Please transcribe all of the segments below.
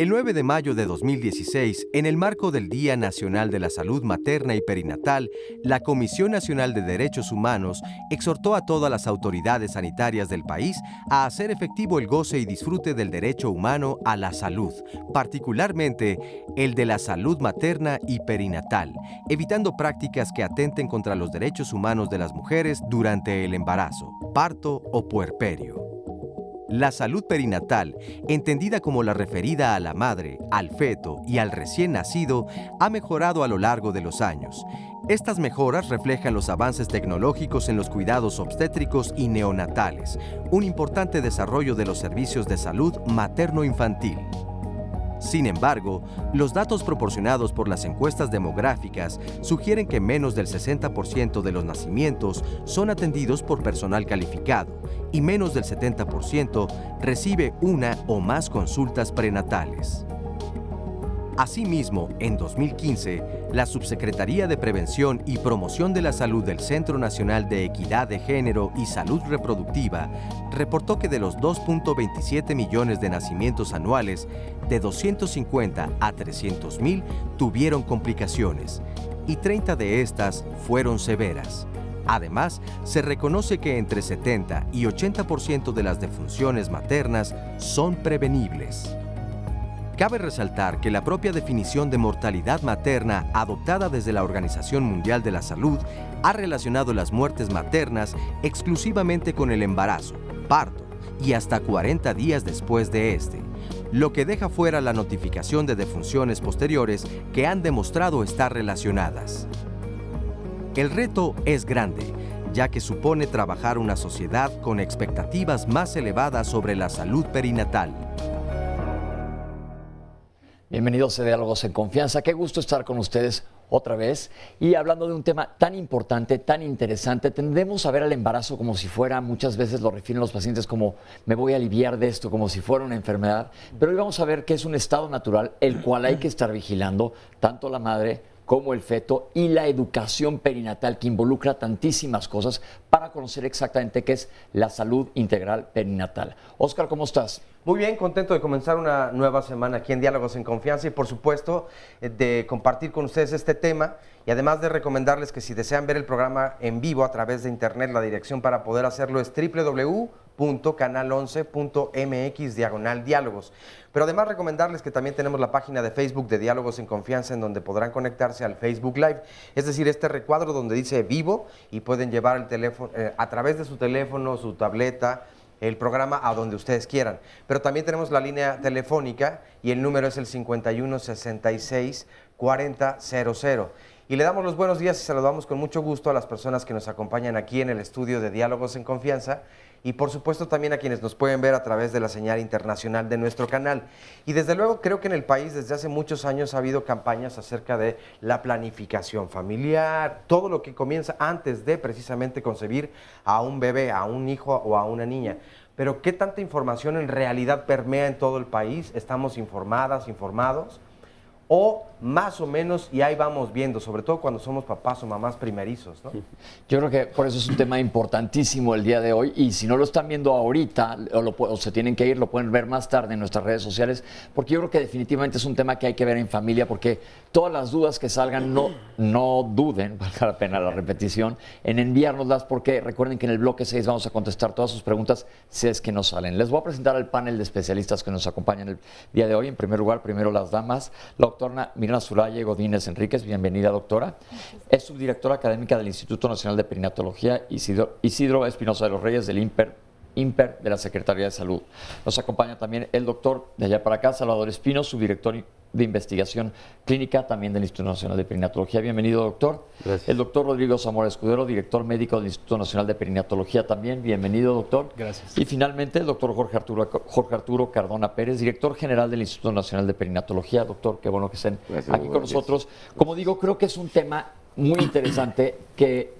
El 9 de mayo de 2016, en el marco del Día Nacional de la Salud Materna y Perinatal, la Comisión Nacional de Derechos Humanos exhortó a todas las autoridades sanitarias del país a hacer efectivo el goce y disfrute del derecho humano a la salud, particularmente el de la salud materna y perinatal, evitando prácticas que atenten contra los derechos humanos de las mujeres durante el embarazo, parto o puerperio. La salud perinatal, entendida como la referida a la madre, al feto y al recién nacido, ha mejorado a lo largo de los años. Estas mejoras reflejan los avances tecnológicos en los cuidados obstétricos y neonatales, un importante desarrollo de los servicios de salud materno-infantil. Sin embargo, los datos proporcionados por las encuestas demográficas sugieren que menos del 60% de los nacimientos son atendidos por personal calificado y menos del 70% recibe una o más consultas prenatales. Asimismo, en 2015, la Subsecretaría de Prevención y Promoción de la Salud del Centro Nacional de Equidad de Género y Salud Reproductiva reportó que de los 2.27 millones de nacimientos anuales, de 250 a 300.000 tuvieron complicaciones y 30 de estas fueron severas. Además, se reconoce que entre 70 y 80% de las defunciones maternas son prevenibles. Cabe resaltar que la propia definición de mortalidad materna adoptada desde la Organización Mundial de la Salud ha relacionado las muertes maternas exclusivamente con el embarazo, parto y hasta 40 días después de este, lo que deja fuera la notificación de defunciones posteriores que han demostrado estar relacionadas. El reto es grande, ya que supone trabajar una sociedad con expectativas más elevadas sobre la salud perinatal. Bienvenidos a Diálogos en Confianza. Qué gusto estar con ustedes otra vez y hablando de un tema tan importante, tan interesante. Tendemos a ver al embarazo como si fuera, muchas veces lo refieren los pacientes como me voy a aliviar de esto, como si fuera una enfermedad. Pero hoy vamos a ver que es un estado natural el cual hay que estar vigilando, tanto la madre como el feto, y la educación perinatal que involucra tantísimas cosas para conocer exactamente qué es la salud integral perinatal. Óscar, ¿cómo estás? Muy bien, contento de comenzar una nueva semana aquí en Diálogos en Confianza y por supuesto de compartir con ustedes este tema y además de recomendarles que si desean ver el programa en vivo a través de internet, la dirección para poder hacerlo es www.canal11.mx/diálogos. Pero además recomendarles que también tenemos la página de Facebook de Diálogos en Confianza en donde podrán conectarse al Facebook Live, es decir, este recuadro donde dice vivo y pueden llevar el teléfono a través de su teléfono, su tableta, el programa a donde ustedes quieran. Pero también tenemos la línea telefónica y el número es el 51 66 40 00. Y le damos los buenos días y saludamos con mucho gusto a las personas que nos acompañan aquí en el estudio de Diálogos en Confianza y por supuesto también a quienes nos pueden ver a través de la señal internacional de nuestro canal. Y desde luego creo que en el país desde hace muchos años ha habido campañas acerca de la planificación familiar, todo lo que comienza antes de precisamente concebir a un bebé, a un hijo o a una niña. Pero ¿qué tanta información en realidad permea en todo el país? ¿Estamos informadas, informados? O más o menos, y ahí vamos viendo, sobre todo cuando somos papás o mamás primerizos, ¿no? Yo creo que por eso es un tema importantísimo el día de hoy, y si no lo están viendo ahorita o se tienen que ir, lo pueden ver más tarde en nuestras redes sociales, porque yo creo que definitivamente es un tema que hay que ver en familia, porque todas las dudas que salgan, no duden, valga la pena la repetición, en enviárnoslas, porque recuerden que en el bloque 6 vamos a contestar todas sus preguntas si es que no salen. Les voy a presentar al panel de especialistas que nos acompañan el día de hoy. En primer lugar, primero las damas, la doctora Mirna Zulaye Godínez Enríquez, bienvenida doctora. Es subdirectora académica del Instituto Nacional de Perinatología Isidro Espinosa de los Reyes del INPER de la Secretaría de Salud. Nos acompaña también el doctor de allá para acá, Salvador Espino, subdirector de Investigación Clínica, también del Instituto Nacional de Perinatología. Bienvenido, doctor. Gracias. El doctor Rodrigo Zamora Escudero, director médico del Instituto Nacional de Perinatología, también. Bienvenido, doctor. Gracias. Y finalmente, el doctor Jorge Arturo Cardona Pérez, director general del Instituto Nacional de Perinatología. Doctor, qué bueno que estén Gracias, aquí con nosotros. Como digo, creo que es un tema muy interesante que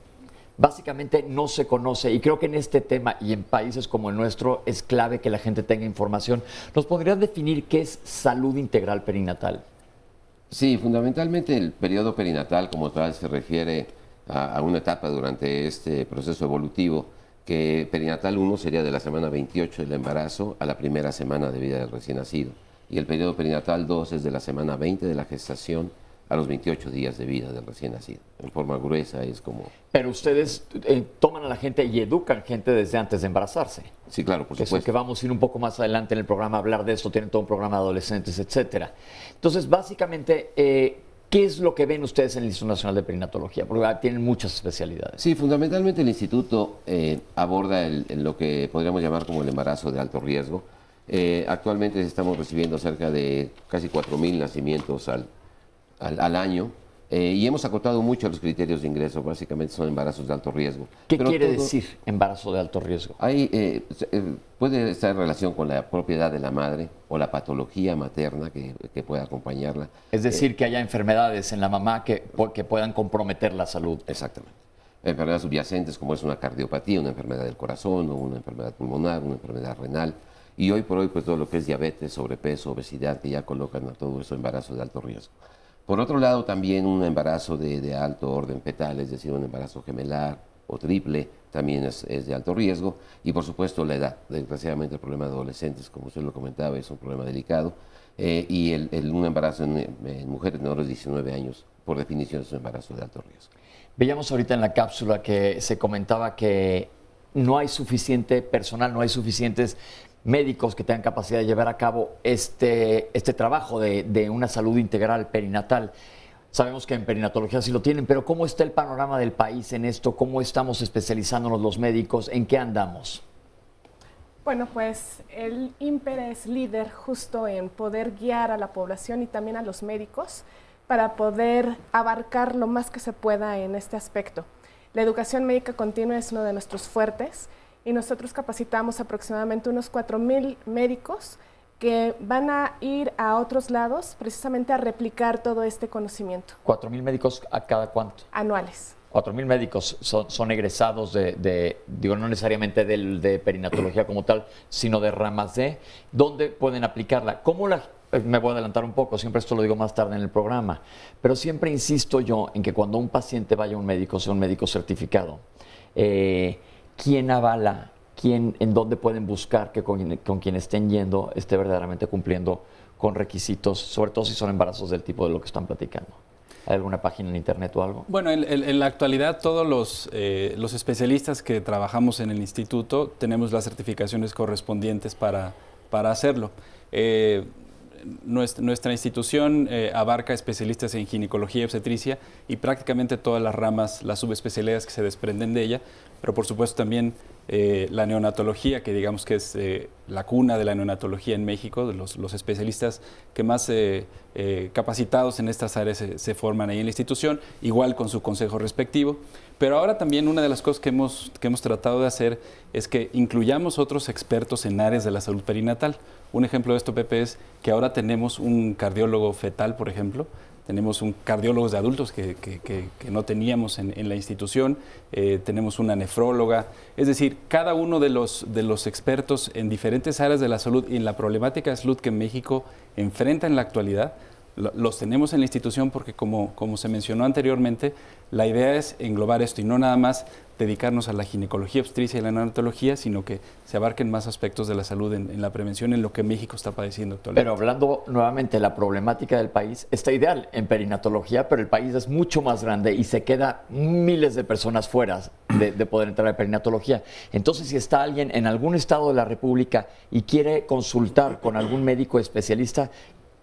básicamente no se conoce, y creo que en este tema y en países como el nuestro es clave que la gente tenga información. ¿Nos podrías definir qué es salud integral perinatal? Sí, fundamentalmente el periodo perinatal como tal se refiere a una etapa durante este proceso evolutivo, que perinatal 1 sería de la semana 28 del embarazo a la primera semana de vida del recién nacido, y el periodo perinatal 2 es de la semana 20 de la gestación a los 28 días de vida del recién nacido. En forma gruesa es como... Pero ustedes toman a la gente y educan gente desde antes de embarazarse. Sí, claro, por Eso supuesto. que vamos a ir un poco más adelante en el programa a hablar de esto, tienen todo un programa de adolescentes, etcétera. Entonces, básicamente, ¿qué es lo que ven ustedes en el Instituto Nacional de Perinatología? Porque tienen muchas especialidades. Sí, fundamentalmente el instituto aborda lo que podríamos llamar como el embarazo de alto riesgo. Actualmente estamos recibiendo cerca de casi 4.000 nacimientos al año, y hemos acotado mucho los criterios de ingreso. Básicamente son embarazos de alto riesgo. ¿Qué quiere decir embarazo de alto riesgo? Puede estar en relación con la propiedad de la madre o la patología materna que pueda acompañarla. Es decir, que haya enfermedades en la mamá que puedan comprometer la salud. Exactamente. Enfermedades subyacentes como es una cardiopatía, una enfermedad del corazón, o una enfermedad pulmonar, una enfermedad renal. Y hoy por hoy, pues todo lo que es diabetes, sobrepeso, obesidad, que ya colocan a todo eso embarazo de alto riesgo. Por otro lado, también un embarazo de alto orden fetal, es decir, un embarazo gemelar o triple, también es de alto riesgo. Y por supuesto la edad. Desgraciadamente el problema de adolescentes, como usted lo comentaba, es un problema delicado. Y un embarazo en mujeres menores de 19 años, por definición, es un embarazo de alto riesgo. Veíamos ahorita en la cápsula que se comentaba que no hay suficiente personal, no hay suficientes médicos que tengan capacidad de llevar a cabo este trabajo de una salud integral perinatal. Sabemos que en perinatología sí lo tienen, pero ¿cómo está el panorama del país en esto? ¿Cómo estamos especializándonos los médicos? ¿En qué andamos? Bueno, pues el INPER es líder justo en poder guiar a la población y también a los médicos para poder abarcar lo más que se pueda en este aspecto. La educación médica continua es uno de nuestros fuertes, y nosotros capacitamos aproximadamente unos 4.000 médicos que van a ir a otros lados precisamente a replicar todo este conocimiento. ¿4.000 médicos a cada cuánto? Anuales. 4.000 médicos son egresados digo, no necesariamente de perinatología como tal, sino de ramas de, ¿dónde pueden aplicarla? Me voy a adelantar un poco, siempre esto lo digo más tarde en el programa, pero siempre insisto yo en que cuando un paciente vaya a un médico, sea un médico certificado, ¿quién avala? ¿En dónde pueden buscar que con quien estén yendo esté verdaderamente cumpliendo con requisitos, sobre todo si son embarazos del tipo de lo que están platicando? ¿Hay alguna página en internet o algo? Bueno, en la actualidad todos los especialistas que trabajamos en el instituto tenemos las certificaciones correspondientes para hacerlo. Nuestra institución abarca especialistas en ginecología y obstetricia y prácticamente todas las ramas, las subespecialidades que se desprenden de ella, pero por supuesto también la neonatología, que digamos que es la cuna de la neonatología en México. Los especialistas que más capacitados en estas áreas se forman ahí en la institución, igual con su consejo respectivo. Pero ahora también una de las cosas que hemos tratado de hacer es que incluyamos otros expertos en áreas de la salud perinatal. Un ejemplo de esto, Pepe, es que ahora tenemos un cardiólogo fetal, por ejemplo. Tenemos cardiólogos de adultos que no teníamos en la institución. Tenemos una nefróloga. Es decir, cada uno de los expertos en diferentes áreas de la salud y en la problemática de salud que México enfrenta en la actualidad, los tenemos en la institución porque, como se mencionó anteriormente, la idea es englobar esto y no nada más dedicarnos a la ginecología, obstetricia y la neonatología, sino que se abarquen más aspectos de la salud en la prevención, en lo que México está padeciendo actualmente. Pero hablando nuevamente de la problemática del país, está ideal en perinatología, pero el país es mucho más grande y se queda miles de personas fuera de poder entrar a perinatología. Entonces, si está alguien en algún estado de la República y quiere consultar con algún médico especialista,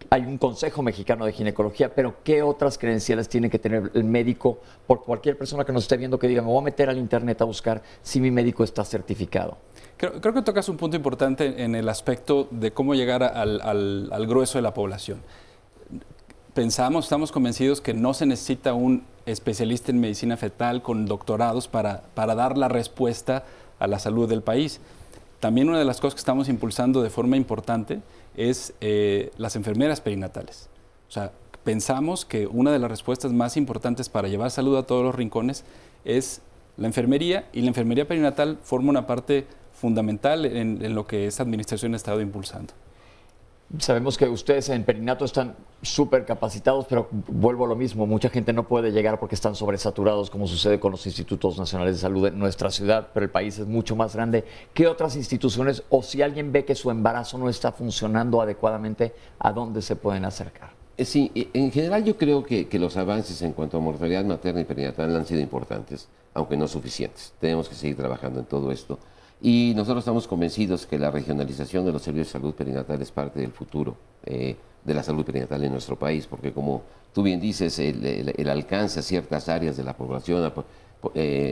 hay un Consejo Mexicano de Ginecología, pero ¿qué otras credenciales tiene que tener el médico? Por cualquier persona que nos esté viendo que diga, me voy a meter al internet a buscar si mi médico está certificado. Creo que tocas un punto importante en el aspecto de cómo llegar al grueso de la población. estamos convencidos que no se necesita un especialista en medicina fetal con doctorados para dar la respuesta a la salud del país. También una de las cosas que estamos impulsando de forma importante es las enfermeras perinatales. O sea, pensamos que una de las respuestas más importantes para llevar salud a todos los rincones es la enfermería, y la enfermería perinatal forma una parte fundamental en lo que esta administración ha estado impulsando. Sabemos que ustedes en Perinato están súper capacitados, pero vuelvo a lo mismo, mucha gente no puede llegar porque están sobresaturados, como sucede con los institutos nacionales de salud en nuestra ciudad, pero el país es mucho más grande. ¿Qué otras instituciones, o si alguien ve que su embarazo no está funcionando adecuadamente, a dónde se pueden acercar? Sí, en general yo creo que los avances en cuanto a mortalidad materna y perinatal han sido importantes, aunque no suficientes. Tenemos que seguir trabajando en todo esto. Y nosotros estamos convencidos que la regionalización de los servicios de salud perinatal es parte del futuro de la salud perinatal en nuestro país, porque como tú bien dices, el alcance a ciertas áreas de la población,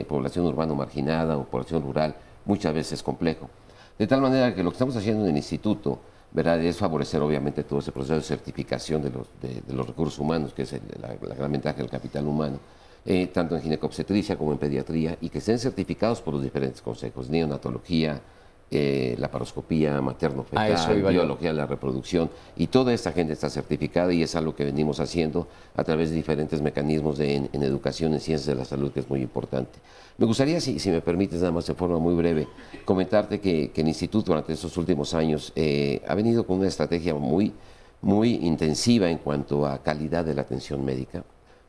población urbana marginada o población rural, muchas veces es complejo. De tal manera que lo que estamos haciendo en el instituto, ¿verdad?, es favorecer obviamente todo ese proceso de certificación de los recursos humanos, que es la gran ventaja del capital humano, tanto en ginecobstetricia como en pediatría, y que estén certificados por los diferentes consejos, neonatología, laparoscopía, materno-fetal, biología de la reproducción, y toda esta gente está certificada, y es algo que venimos haciendo a través de diferentes mecanismos en educación en ciencias de la salud, que es muy importante. Me gustaría, si me permites, nada más de forma muy breve, comentarte que el Instituto durante estos últimos años ha venido con una estrategia muy intensiva en cuanto a calidad de la atención médica.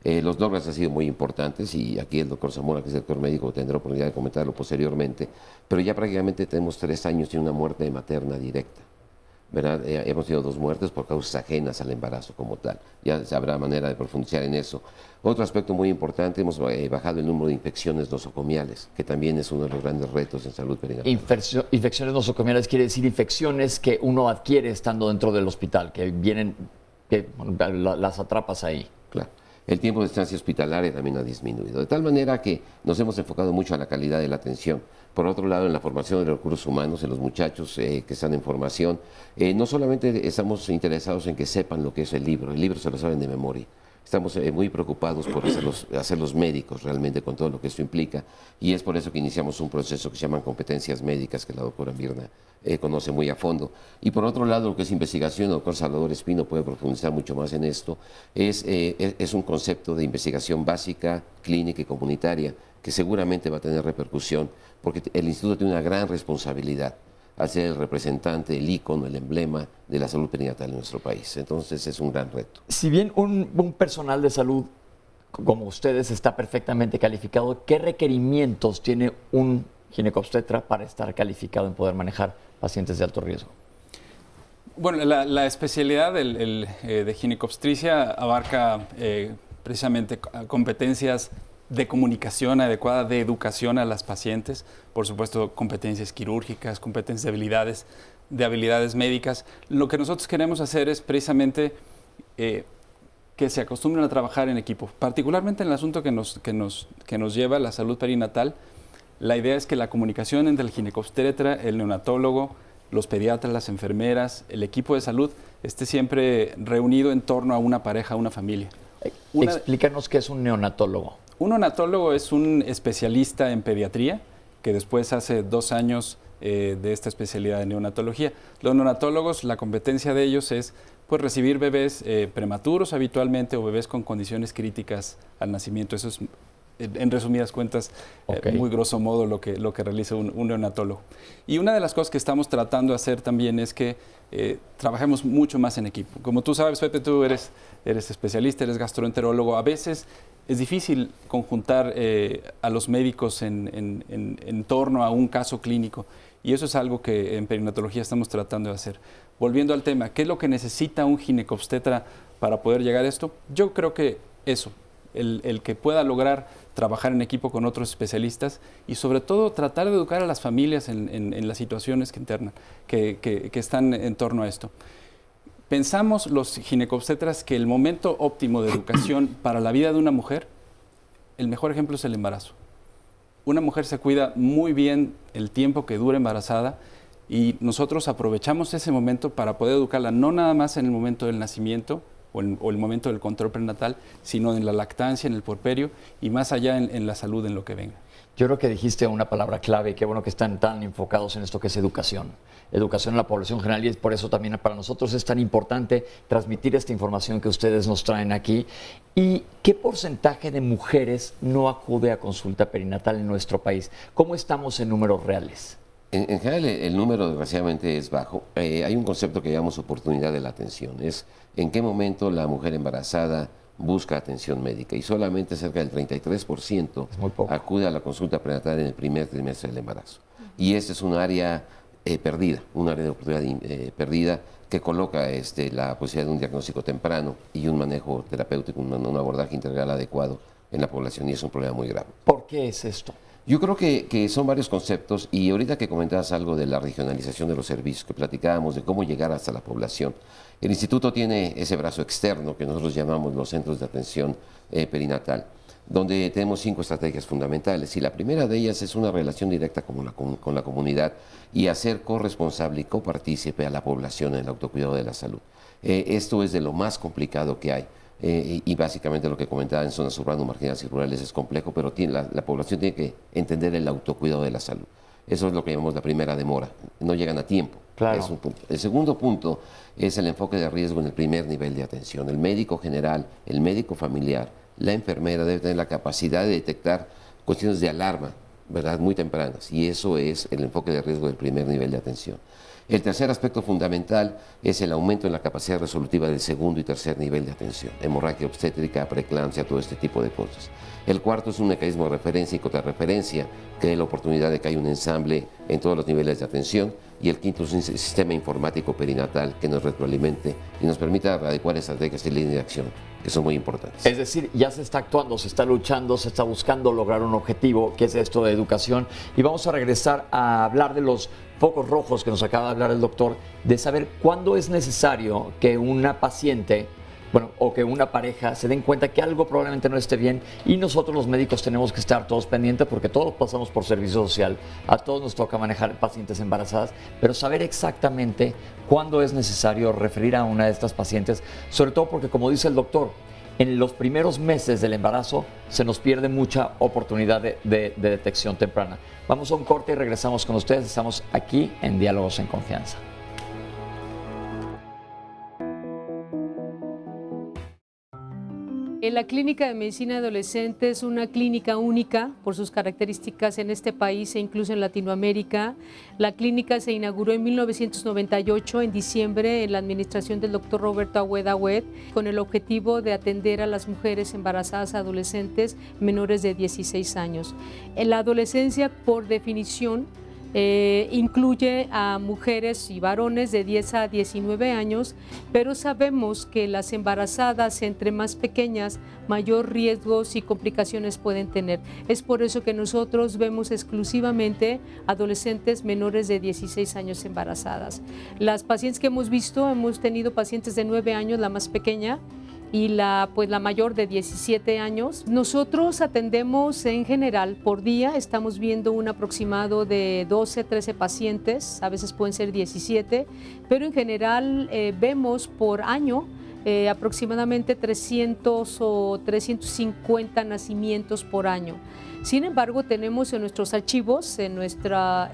Los logros han sido muy importantes, y aquí el doctor Zamora, que es el doctor médico, tendrá oportunidad de comentarlo posteriormente, pero ya prácticamente tenemos 3 años sin una muerte materna directa, ¿verdad? Hemos tenido 2 muertes por causas ajenas al embarazo como tal. Ya habrá manera de profundizar en eso. Otro aspecto muy importante, hemos bajado el número de infecciones nosocomiales, que también es uno de los grandes retos en salud perinatal. Infecciones nosocomiales quiere decir infecciones que uno adquiere estando dentro del hospital, que vienen, que las atrapas ahí. Claro. El tiempo de estancia hospitalaria también ha disminuido, de tal manera que nos hemos enfocado mucho a la calidad de la atención. Por otro lado, en la formación de recursos humanos, en los muchachos que están en formación, no solamente estamos interesados en que sepan lo que es el libro se lo saben de memoria. Estamos muy preocupados por hacerlos médicos realmente, con todo lo que esto implica, y es por eso que iniciamos un proceso que se llama competencias médicas, que la doctora Mirna conoce muy a fondo. Y por otro lado, lo que es investigación, el doctor Salvador Espino puede profundizar mucho más en esto, es un concepto de investigación básica, clínica y comunitaria, que seguramente va a tener repercusión, porque el instituto tiene una gran responsabilidad al ser el representante, el ícono, el emblema de la salud perinatal en nuestro país. Entonces es un gran reto. Si bien un personal de salud como ustedes está perfectamente calificado, ¿qué requerimientos tiene un ginecobstetra para estar calificado en poder manejar pacientes de alto riesgo? Bueno, la especialidad de ginecobstetricia abarca precisamente competencias de comunicación adecuada, de educación a las pacientes, por supuesto competencias quirúrgicas, competencias de habilidades médicas. Lo que nosotros queremos hacer es precisamente que se acostumbren a trabajar en equipo, particularmente en el asunto que nos lleva a la salud perinatal. La idea es que la comunicación entre el ginecobstetra, el neonatólogo, los pediatras, las enfermeras, el equipo de salud, esté siempre reunido en torno a una pareja, a una familia. Explícanos qué es un neonatólogo. Un neonatólogo es un especialista en pediatría que después hace 2 años de esta especialidad de neonatología. Los neonatólogos, la competencia de ellos es pues, recibir bebés prematuros habitualmente o bebés con condiciones críticas al nacimiento. Eso es, en resumidas cuentas, muy grosso modo lo que realiza un neonatólogo. Y una de las cosas que estamos tratando de hacer también es que trabajemos mucho más en equipo. Como tú sabes, Pepe, tú eres especialista, eres gastroenterólogo. A veces es difícil conjuntar a los médicos en torno a un caso clínico, y eso es algo que en perinatología estamos tratando de hacer. Volviendo al tema, ¿qué es lo que necesita un ginecobstetra para poder llegar a esto? Yo creo que eso, el que pueda lograr trabajar en equipo con otros especialistas y sobre todo tratar de educar a las familias en las situaciones que están en torno a esto. Pensamos los ginecobstetras que el momento óptimo de educación para la vida de una mujer, el mejor ejemplo es el embarazo. Una mujer se cuida muy bien el tiempo que dura embarazada y nosotros aprovechamos ese momento para poder educarla, no nada más en el momento del nacimiento o el momento del control prenatal, sino en la lactancia, en el puerperio y más allá en la salud, en lo que venga. Yo creo que dijiste una palabra clave, y qué bueno que están tan enfocados en esto que es educación. Educación en la población general, y es por eso también para nosotros es tan importante transmitir esta información que ustedes nos traen aquí. ¿Y qué porcentaje de mujeres no acude a consulta perinatal en nuestro país? ¿Cómo estamos en números reales? En general, el número desgraciadamente es bajo. Hay un concepto que llamamos oportunidad de la atención. Es en qué momento la mujer embarazada busca atención médica, y solamente cerca del 33% acude a la consulta prenatal en el primer trimestre del embarazo. Y este es un área perdida, un área de oportunidad perdida, que coloca la posibilidad de un diagnóstico temprano y un manejo terapéutico, un abordaje integral adecuado en la población, y es un problema muy grave. ¿Por qué es esto? Yo creo que son varios conceptos, y ahorita que comentabas algo de la regionalización de los servicios, que platicábamos de cómo llegar hasta la población, el instituto tiene ese brazo externo que nosotros llamamos los centros de atención perinatal, donde tenemos 5 estrategias fundamentales, y la primera de ellas es una relación directa con la comunidad y hacer corresponsable y copartícipe a la población en el autocuidado de la salud. Esto es de lo más complicado que hay. Y básicamente lo que comentaba en zonas urbanas, marginales y rurales es complejo, pero la población tiene que entender el autocuidado de la salud. Eso es lo que llamamos la primera demora. No llegan a tiempo. Claro. Es un punto. El segundo punto es el enfoque de riesgo en el primer nivel de atención. El médico general, el médico familiar, la enfermera debe tener la capacidad de detectar cuestiones de alarma, ¿verdad?, muy tempranas. Y eso es el enfoque de riesgo del primer nivel de atención. El tercer aspecto fundamental es el aumento en la capacidad resolutiva del segundo y tercer nivel de atención, hemorragia obstétrica, preeclampsia, todo este tipo de cosas. El cuarto es un mecanismo de referencia y contrarreferencia que da la oportunidad de que haya un ensamble en todos los niveles de atención. Y el quinto es un sistema informático perinatal que nos retroalimente y nos permita adecuar estrategias y líneas de acción, que son muy importantes. Es decir, ya se está actuando, se está luchando, se está buscando lograr un objetivo, que es esto de educación. Y vamos a regresar a hablar de los focos rojos que nos acaba de hablar el doctor, de saber cuándo es necesario que una paciente, o que una pareja se den cuenta que algo probablemente no esté bien, y nosotros los médicos tenemos que estar todos pendientes porque todos pasamos por servicio social, a todos nos toca manejar pacientes embarazadas, pero saber exactamente cuándo es necesario referir a una de estas pacientes, sobre todo porque, como dice el doctor, en los primeros meses del embarazo se nos pierde mucha oportunidad de detección temprana. Vamos a un corte y regresamos con ustedes. Estamos aquí en Diálogos en Confianza. La Clínica de Medicina Adolescente es una clínica única por sus características en este país e incluso en Latinoamérica. La clínica se inauguró en 1998, en diciembre, en la administración del doctor Roberto Agüed Agüed, con el objetivo de atender a las mujeres embarazadas adolescentes menores de 16 años. En la adolescencia, por definición, incluye a mujeres y varones de 10 a 19 años, pero sabemos que las embarazadas entre más pequeñas, mayor riesgos y complicaciones pueden tener. Es por eso que nosotros vemos exclusivamente adolescentes menores de 16 años embarazadas. Las pacientes que hemos visto, hemos tenido pacientes de 9 años, la más pequeña, y la mayor de 17 años. Nosotros atendemos en general por día, estamos viendo un aproximado de 12, 13 pacientes, a veces pueden ser 17, pero en general vemos por año aproximadamente 300 o 350 nacimientos por año. Sin embargo, tenemos en nuestros archivos, en nuestro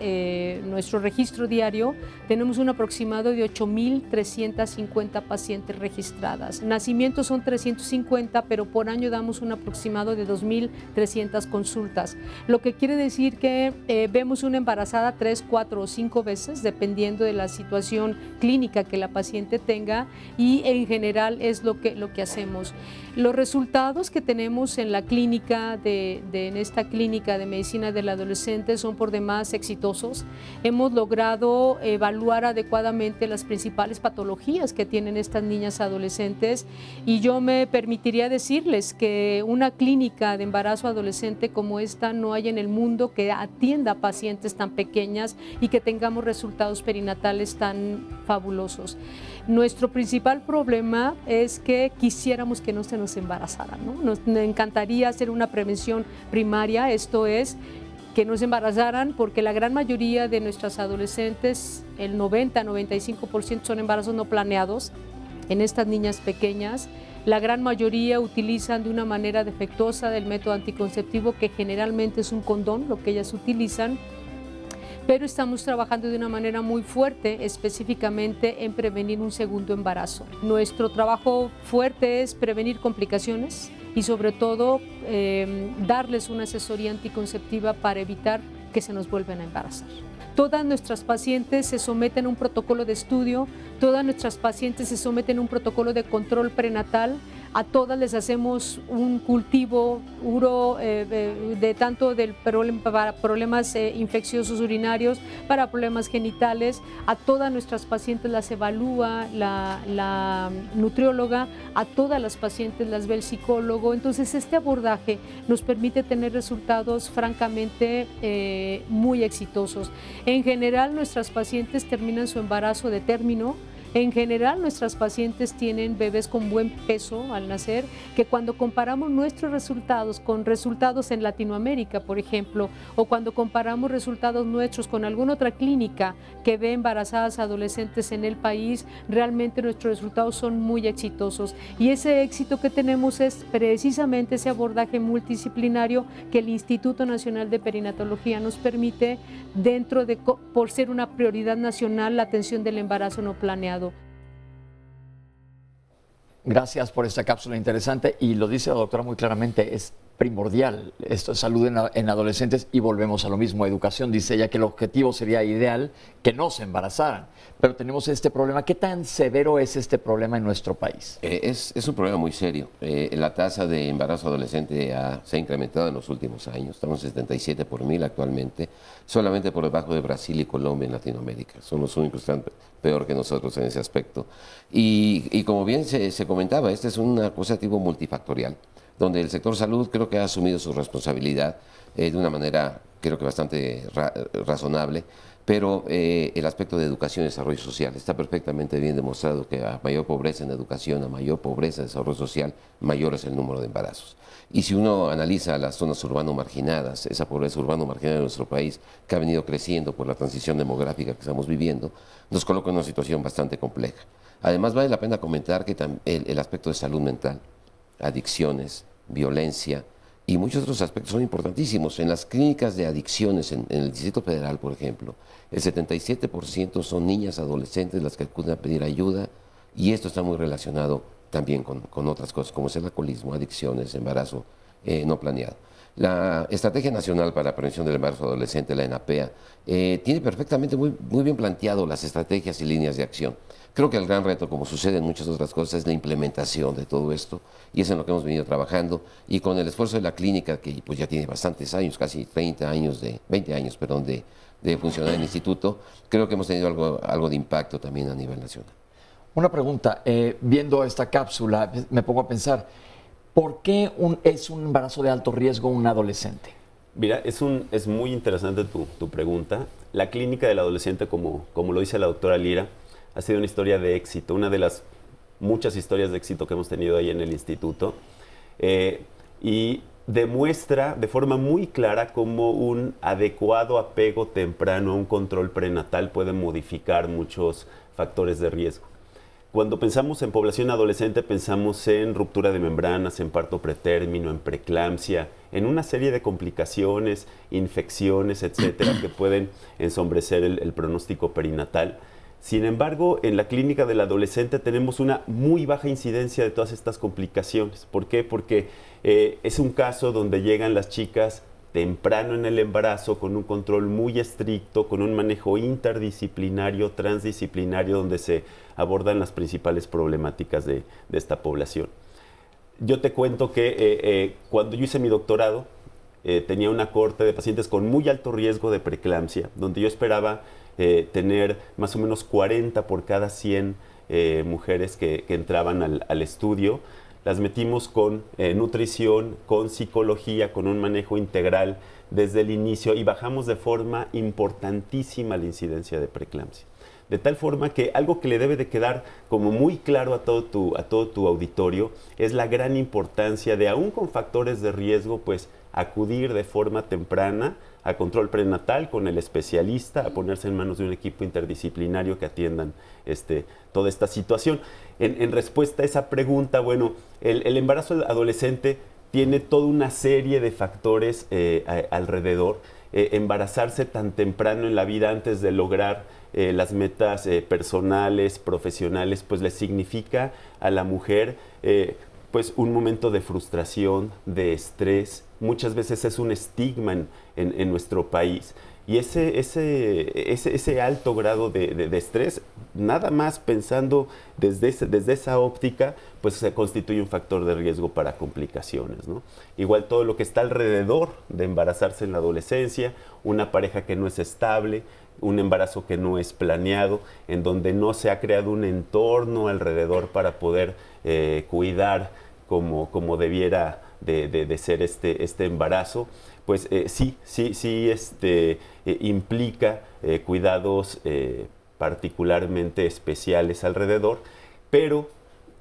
registro diario, tenemos un aproximado de 8.350 pacientes registradas. Nacimientos son 350, pero por año damos un aproximado de 2.300 consultas, lo que quiere decir que vemos una embarazada 3, 4 o 5 veces, dependiendo de la situación clínica que la paciente tenga, y en general es lo que hacemos. Los resultados que tenemos en la clínica en esta clínica de medicina del adolescente son por demás exitosos. Hemos logrado evaluar adecuadamente las principales patologías que tienen estas niñas adolescentes, y yo me permitiría decirles que una clínica de embarazo adolescente como esta no hay en el mundo que atienda a pacientes tan pequeñas y que tengamos resultados perinatales tan fabulosos. Nuestro principal problema es que quisiéramos que no se nos embarazaran, ¿no? Nos encantaría hacer una prevención primaria, esto es, que no se embarazaran, porque la gran mayoría de nuestras adolescentes, el 90-95% son embarazos no planeados. en estas niñas pequeñas. La gran mayoría utilizan de una manera defectuosa el método anticonceptivo, que generalmente es un condón, lo que ellas utilizan, pero estamos trabajando de una manera muy fuerte específicamente en prevenir un segundo embarazo. Nuestro trabajo fuerte es prevenir complicaciones y sobre todo darles una asesoría anticonceptiva para evitar que se nos vuelvan a embarazar. Todas nuestras pacientes se someten a un protocolo de estudio, todas nuestras pacientes se someten a un protocolo de control prenatal. A todas les hacemos un cultivo de tanto para problemas infecciosos urinarios, para problemas genitales. A todas nuestras pacientes las evalúa la nutrióloga, a todas las pacientes las ve el psicólogo. Entonces este abordaje nos permite tener resultados francamente muy exitosos. En general nuestras pacientes terminan su embarazo de término. En general, nuestras pacientes tienen bebés con buen peso al nacer, que cuando comparamos nuestros resultados con resultados en Latinoamérica, por ejemplo, o cuando comparamos resultados nuestros con alguna otra clínica que ve embarazadas adolescentes en el país, realmente nuestros resultados son muy exitosos. Y ese éxito que tenemos es precisamente ese abordaje multidisciplinario que el Instituto Nacional de Perinatología nos permite, por ser una prioridad nacional, la atención del embarazo no planeado. Gracias por esta cápsula interesante, y lo dice la doctora muy claramente, es primordial esto de salud en adolescentes, y volvemos a lo mismo, educación. Dice ella que el objetivo sería ideal que no se embarazaran, pero tenemos este problema. ¿Qué tan severo es este problema en nuestro país? Es un problema muy serio. La tasa de embarazo adolescente se ha incrementado en los últimos años. Estamos en 77 por 1000 actualmente, solamente por debajo de Brasil y Colombia en Latinoamérica. Son los únicos que están peor que nosotros en ese aspecto. Y como bien se comentaba, esta es una cosa tipo multifactorial, donde el sector salud creo que ha asumido su responsabilidad de una manera creo que bastante razonable, pero el aspecto de educación y desarrollo social está perfectamente bien demostrado que a mayor pobreza en educación, a mayor pobreza en desarrollo social, mayor es el número de embarazos. Y si uno analiza las zonas urbano-marginadas, esa pobreza urbano-marginada de nuestro país, que ha venido creciendo por la transición demográfica que estamos viviendo, nos coloca en una situación bastante compleja. Además, vale la pena comentar que el aspecto de salud mental, adicciones, violencia y muchos otros aspectos son importantísimos. En las clínicas de adicciones en el Distrito Federal, por ejemplo, el 77% son niñas adolescentes las que acuden a pedir ayuda, y esto está muy relacionado también con otras cosas, como es el alcoholismo, adicciones, embarazo no planeado. La Estrategia Nacional para la Prevención del Embarazo Adolescente, la ENAPEA, tiene perfectamente muy bien planteado las estrategias y líneas de acción. Creo que el gran reto, como sucede en muchas otras cosas, es la implementación de todo esto, y es en lo que hemos venido trabajando, y con el esfuerzo de la clínica, que pues ya tiene bastantes años, casi 20 años de funcionar el instituto, creo que hemos tenido algo de impacto también a nivel nacional. Una pregunta, viendo esta cápsula me pongo a pensar, ¿por qué es un embarazo de alto riesgo un adolescente? Mira, es muy interesante tu pregunta. La clínica del adolescente, como lo dice la doctora Lira, ha sido una historia de éxito, una de las muchas historias de éxito que hemos tenido ahí en el instituto, y demuestra de forma muy clara cómo un adecuado apego temprano a un control prenatal puede modificar muchos factores de riesgo. Cuando pensamos en población adolescente, pensamos en ruptura de membranas, en parto pretérmino, en preeclampsia, en una serie de complicaciones, infecciones, etcétera, que pueden ensombrecer el pronóstico perinatal. Sin embargo, en la clínica del adolescente tenemos una muy baja incidencia de todas estas complicaciones. ¿Por qué? Porque es un caso donde llegan las chicas temprano en el embarazo, con un control muy estricto, con un manejo interdisciplinario, transdisciplinario, donde se abordan las principales problemáticas de esta población. Yo te cuento que cuando yo hice mi doctorado, tenía una cohorte de pacientes con muy alto riesgo de preeclampsia, donde yo esperaba tener más o menos 40 por cada 100 mujeres que entraban al estudio. Las metimos con nutrición, con psicología, con un manejo integral desde el inicio, y bajamos de forma importantísima la incidencia de preeclampsia. De tal forma que algo que le debe de quedar como muy claro a todo tu auditorio es la gran importancia de, aún con factores de riesgo, pues acudir de forma temprana a control prenatal con el especialista, a ponerse en manos de un equipo interdisciplinario que atiendan toda esta situación. En respuesta a esa pregunta, bueno, el embarazo adolescente tiene toda una serie de factores alrededor. Embarazarse tan temprano en la vida antes de lograr las metas personales, profesionales, pues le significa a la mujer pues un momento de frustración, de estrés. Muchas veces es un estigma en nuestro país. Y ese alto grado de estrés, nada más pensando desde esa óptica, pues se constituye un factor de riesgo para complicaciones, ¿no? Igual todo lo que está alrededor de embarazarse en la adolescencia, una pareja que no es estable, un embarazo que no es planeado, en donde no se ha creado un entorno alrededor para poder cuidar como debiera de ser este embarazo, pues sí implica cuidados particularmente especiales alrededor, pero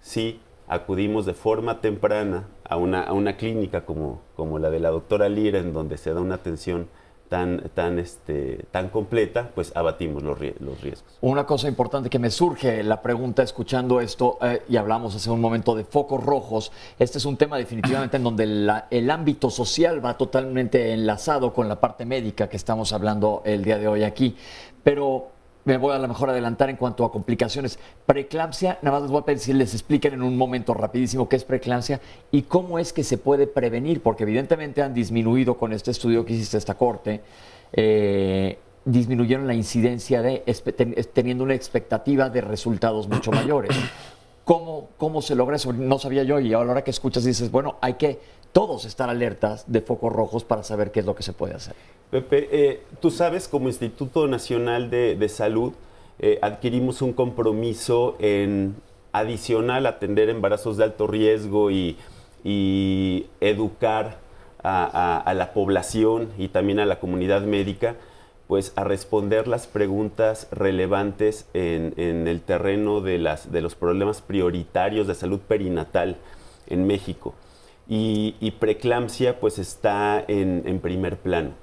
si acudimos de forma temprana a una clínica como la de la doctora Lira, en donde se da una atención tan completa, pues abatimos los riesgos. Una cosa importante que me surge la pregunta escuchando esto, y hablamos hace un momento de focos rojos, este es un tema definitivamente en donde el ámbito social va totalmente enlazado con la parte médica que estamos hablando el día de hoy aquí, pero me voy a lo mejor adelantar en cuanto a complicaciones. Preeclampsia, nada más les voy a pedir si les expliquen en un momento rapidísimo qué es preeclampsia y cómo es que se puede prevenir, porque evidentemente han disminuido con este estudio que hiciste esta corte, disminuyeron la incidencia teniendo una expectativa de resultados mucho mayores. ¿Cómo se logra eso? No sabía yo, y ahora que escuchas dices, bueno, hay que todos estar alertas de focos rojos para saber qué es lo que se puede hacer. Pepe, tú sabes, como Instituto Nacional de Salud, adquirimos un compromiso en adicional a atender embarazos de alto riesgo y educar a la población y también a la comunidad médica, pues a responder las preguntas relevantes en el terreno de los problemas prioritarios de salud perinatal en México. Y preeclampsia pues está en primer plano.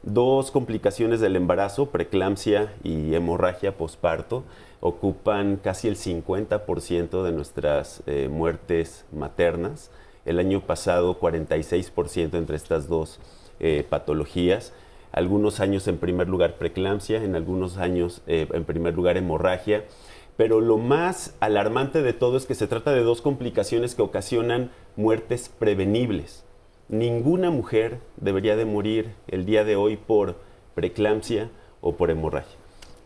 Dos complicaciones del embarazo, preeclampsia y hemorragia posparto, ocupan casi el 50% de nuestras muertes maternas. El año pasado 46% entre estas dos patologías. Algunos años en primer lugar preeclampsia, en algunos años en primer lugar hemorragia. Pero lo más alarmante de todo es que se trata de dos complicaciones que ocasionan muertes prevenibles. Ninguna mujer debería de morir el día de hoy por preeclampsia o por hemorragia.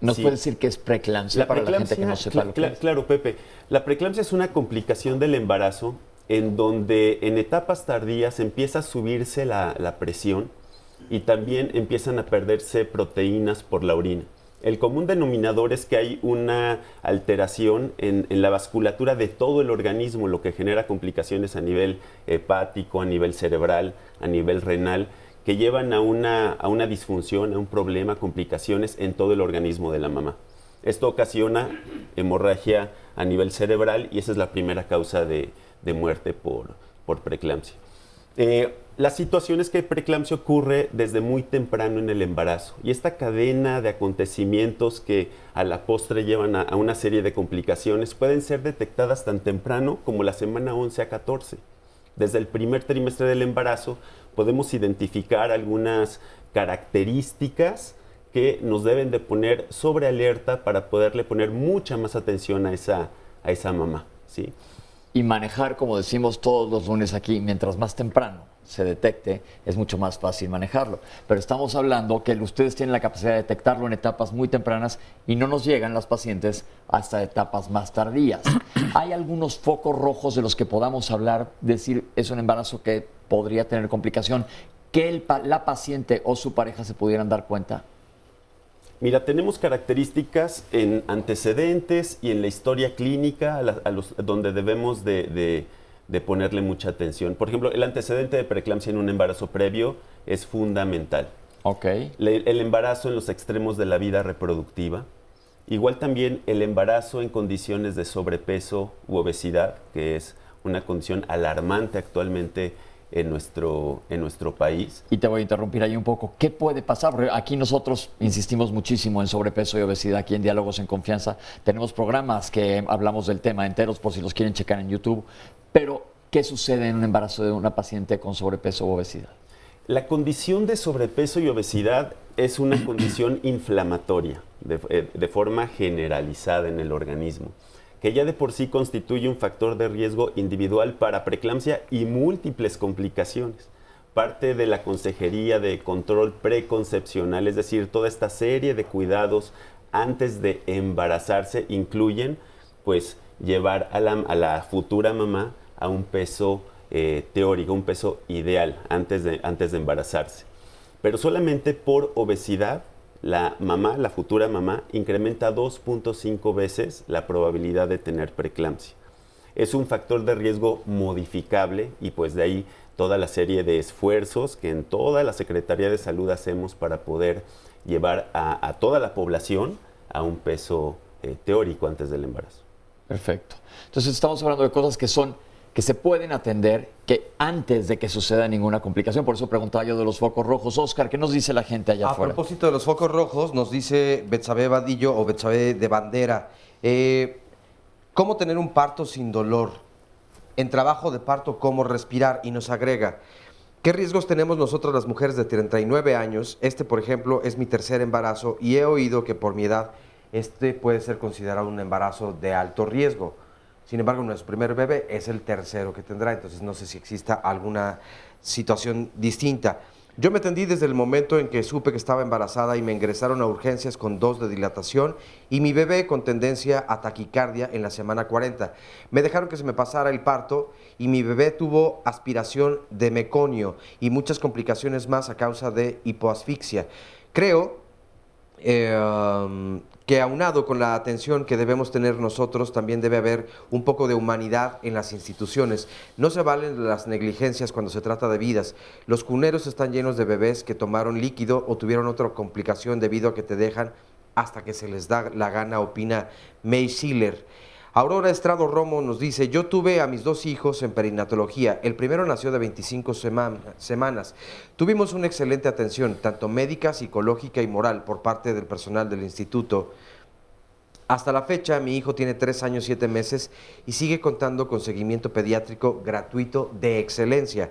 ¿Nos puede decir qué es preeclampsia para la gente que no sepa lo que es? Claro, Pepe. La preeclampsia es una complicación del embarazo en donde en etapas tardías empieza a subirse la presión y también empiezan a perderse proteínas por la orina. El común denominador es que hay una alteración en la vasculatura de todo el organismo, lo que genera complicaciones a nivel hepático, a nivel cerebral, a nivel renal, que llevan a una disfunción, a un problema, complicaciones en todo el organismo de la mamá. Esto ocasiona hemorragia a nivel cerebral y esa es la primera causa de muerte por preeclampsia. La situación es que preeclampsia ocurre desde muy temprano en el embarazo y esta cadena de acontecimientos que a la postre llevan a una serie de complicaciones pueden ser detectadas tan temprano como la semana 11 a 14. Desde el primer trimestre del embarazo podemos identificar algunas características que nos deben de poner sobre alerta para poderle poner mucha más atención a esa mamá, ¿sí? Y manejar, como decimos todos los lunes aquí, mientras más temprano se detecte, es mucho más fácil manejarlo. Pero estamos hablando que ustedes tienen la capacidad de detectarlo en etapas muy tempranas y no nos llegan las pacientes hasta etapas más tardías. ¿Hay algunos focos rojos de los que podamos hablar, decir, es un embarazo que podría tener complicación, que la paciente o su pareja se pudieran dar cuenta? Mira, tenemos características en antecedentes y en la historia clínica donde debemos de ponerle mucha atención. Por ejemplo, el antecedente de preeclampsia en un embarazo previo es fundamental. Okay. El embarazo en los extremos de la vida reproductiva. Igual también el embarazo en condiciones de sobrepeso u obesidad, que es una condición alarmante actualmente en nuestro país. Y te voy a interrumpir ahí un poco. ¿Qué puede pasar? Porque aquí nosotros insistimos muchísimo en sobrepeso y obesidad. Aquí en Diálogos en Confianza tenemos programas que hablamos del tema enteros por si los quieren checar en YouTube. Pero, ¿qué sucede en un embarazo de una paciente con sobrepeso o obesidad? La condición de sobrepeso y obesidad es una condición inflamatoria de forma generalizada en el organismo, que ya de por sí constituye un factor de riesgo individual para preeclampsia y múltiples complicaciones. Parte de la consejería de control preconcepcional, es decir, toda esta serie de cuidados antes de embarazarse incluyen, pues, llevar a la futura mamá a un peso teórico, un peso ideal antes de embarazarse. Pero solamente por obesidad, la futura mamá, incrementa 2.5 veces la probabilidad de tener preeclampsia. Es un factor de riesgo modificable y pues de ahí toda la serie de esfuerzos que en toda la Secretaría de Salud hacemos para poder llevar a toda la población a un peso teórico antes del embarazo. Perfecto. Entonces estamos hablando de cosas que se pueden atender que antes de que suceda ninguna complicación. Por eso preguntaba yo de los focos rojos. Oscar, ¿qué nos dice la gente allá afuera? A propósito de los focos rojos, nos dice Betsabe Vadillo o Betsabe de Bandera, ¿cómo tener un parto sin dolor? En trabajo de parto, ¿cómo respirar? Y nos agrega, ¿qué riesgos tenemos nosotras las mujeres de 39 años? Por ejemplo, es mi tercer embarazo y he oído que por mi edad puede ser considerado un embarazo de alto riesgo. Sin embargo, nuestro primer bebé es el tercero que tendrá, entonces no sé si exista alguna situación distinta. Yo me atendí desde el momento en que supe que estaba embarazada y me ingresaron a urgencias con 2 de dilatación y mi bebé con tendencia a taquicardia en la semana 40. Me dejaron que se me pasara el parto y mi bebé tuvo aspiración de meconio y muchas complicaciones más a causa de hipoasfixia. Creo que aunado con la atención que debemos tener nosotros, también debe haber un poco de humanidad en las instituciones. No se valen las negligencias cuando se trata de vidas. Los cuneros están llenos de bebés que tomaron líquido o tuvieron otra complicación debido a que te dejan hasta que se les da la gana, opina May Schiller. Aurora Estrado Romo nos dice, yo tuve a mis 2 hijos en perinatología. El primero nació de 25 semanas. Tuvimos una excelente atención, tanto médica, psicológica y moral, por parte del personal del instituto. Hasta la fecha, mi hijo tiene 3 años, 7 meses y sigue contando con seguimiento pediátrico gratuito de excelencia.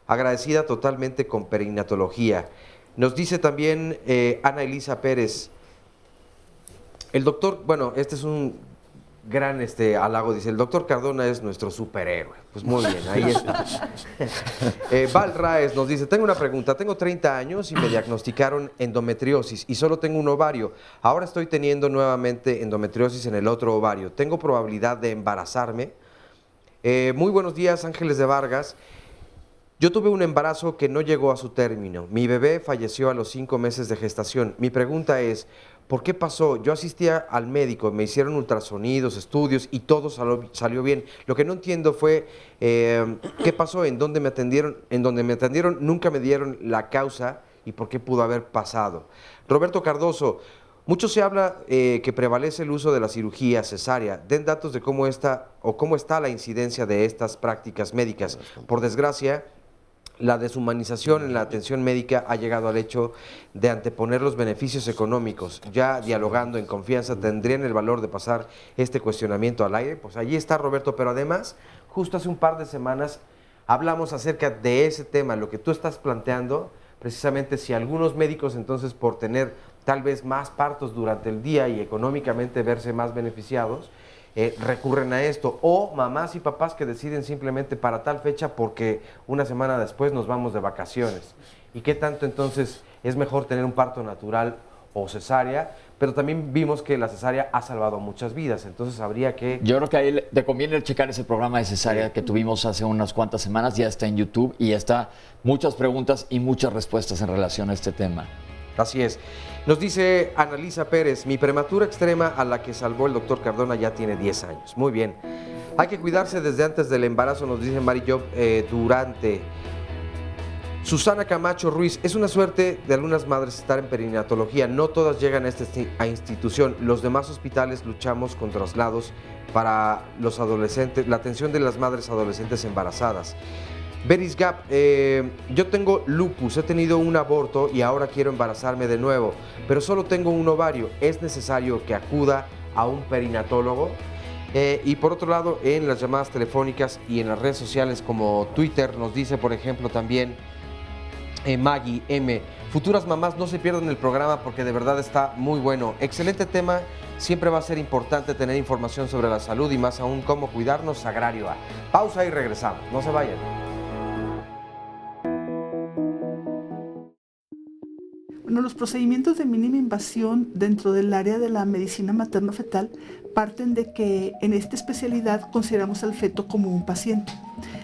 Agradecida totalmente con perinatología. Nos dice también Ana Elisa Pérez, el doctor, bueno, este es un gran halago, dice, el doctor Cardona es nuestro superhéroe. Pues muy bien, ahí está. Val Raez nos dice, tengo una pregunta, tengo 30 años y me diagnosticaron endometriosis y solo tengo un ovario. Ahora estoy teniendo nuevamente endometriosis en el otro ovario. ¿Tengo probabilidad de embarazarme? Muy buenos días, Ángeles de Vargas. Yo tuve un embarazo que no llegó a su término. Mi bebé falleció a los 5 meses de gestación. Mi pregunta es, ¿por qué pasó? Yo asistía al médico, me hicieron ultrasonidos, estudios y todo salió bien. Lo que no entiendo fue qué pasó, en dónde me atendieron. En donde me atendieron nunca me dieron la causa y por qué pudo haber pasado. Roberto Cardoso, mucho se habla que prevalece el uso de la cirugía cesárea. Den datos de cómo está la incidencia de estas prácticas médicas. Por desgracia, la deshumanización en la atención médica ha llegado al hecho de anteponer los beneficios económicos. Ya dialogando en confianza, ¿tendrían el valor de pasar este cuestionamiento al aire? Pues allí está, Roberto, pero además, justo hace un par de semanas hablamos acerca de ese tema, lo que tú estás planteando, precisamente si algunos médicos entonces por tener tal vez más partos durante el día y económicamente verse más beneficiados, recurren a esto, o mamás y papás que deciden simplemente para tal fecha porque una semana después nos vamos de vacaciones. ¿Y qué tanto entonces es mejor tener un parto natural o cesárea? Pero también vimos que la cesárea ha salvado muchas vidas, entonces habría que... Yo creo que ahí te conviene checar ese programa de cesárea que tuvimos hace unas cuantas semanas, ya está en YouTube y ya está muchas preguntas y muchas respuestas en relación a este tema. Así es. Nos dice Annalisa Pérez, mi prematura extrema a la que salvó el doctor Cardona ya tiene 10 años. Muy bien. Hay que cuidarse desde antes del embarazo, nos dice Mari Job, durante. Susana Camacho Ruiz, es una suerte de algunas madres estar en perinatología. No todas llegan a esta institución. Los demás hospitales luchamos con traslados para los adolescentes, la atención de las madres adolescentes embarazadas. Beris Gap, yo tengo lupus, he tenido un aborto y ahora quiero embarazarme de nuevo, pero solo tengo un ovario. ¿Es necesario que acuda a un perinatólogo? Y por otro lado, en las llamadas telefónicas y en las redes sociales como Twitter, nos dice, por ejemplo, también Maggie M. Futuras mamás, no se pierdan el programa porque de verdad está muy bueno. Excelente tema, siempre va a ser importante tener información sobre la salud y más aún cómo cuidarnos. Sagrario A. Pausa y regresamos, no se vayan. Bueno, los procedimientos de mínima invasión dentro del área de la medicina materno-fetal parten de que en esta especialidad consideramos al feto como un paciente.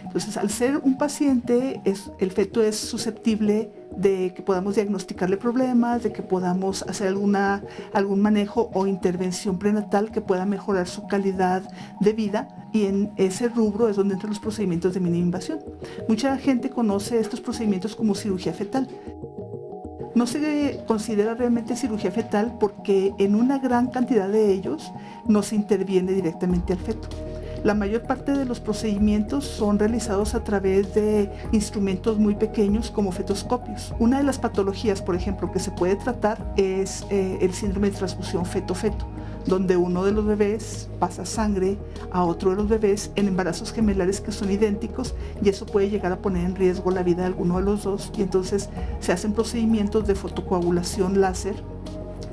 Entonces, al ser un paciente, el feto es susceptible de que podamos diagnosticarle problemas, de que podamos hacer algún manejo o intervención prenatal que pueda mejorar su calidad de vida, y en ese rubro es donde entran los procedimientos de mínima invasión. Mucha gente conoce estos procedimientos como cirugía fetal. No se considera realmente cirugía fetal porque en una gran cantidad de ellos no se interviene directamente al feto. La mayor parte de los procedimientos son realizados a través de instrumentos muy pequeños como fetoscopios. Una de las patologías, por ejemplo, que se puede tratar es el síndrome de transfusión feto-feto, donde uno de los bebés pasa sangre a otro de los bebés en embarazos gemelares que son idénticos, y eso puede llegar a poner en riesgo la vida de alguno de los dos, y entonces se hacen procedimientos de fotocoagulación láser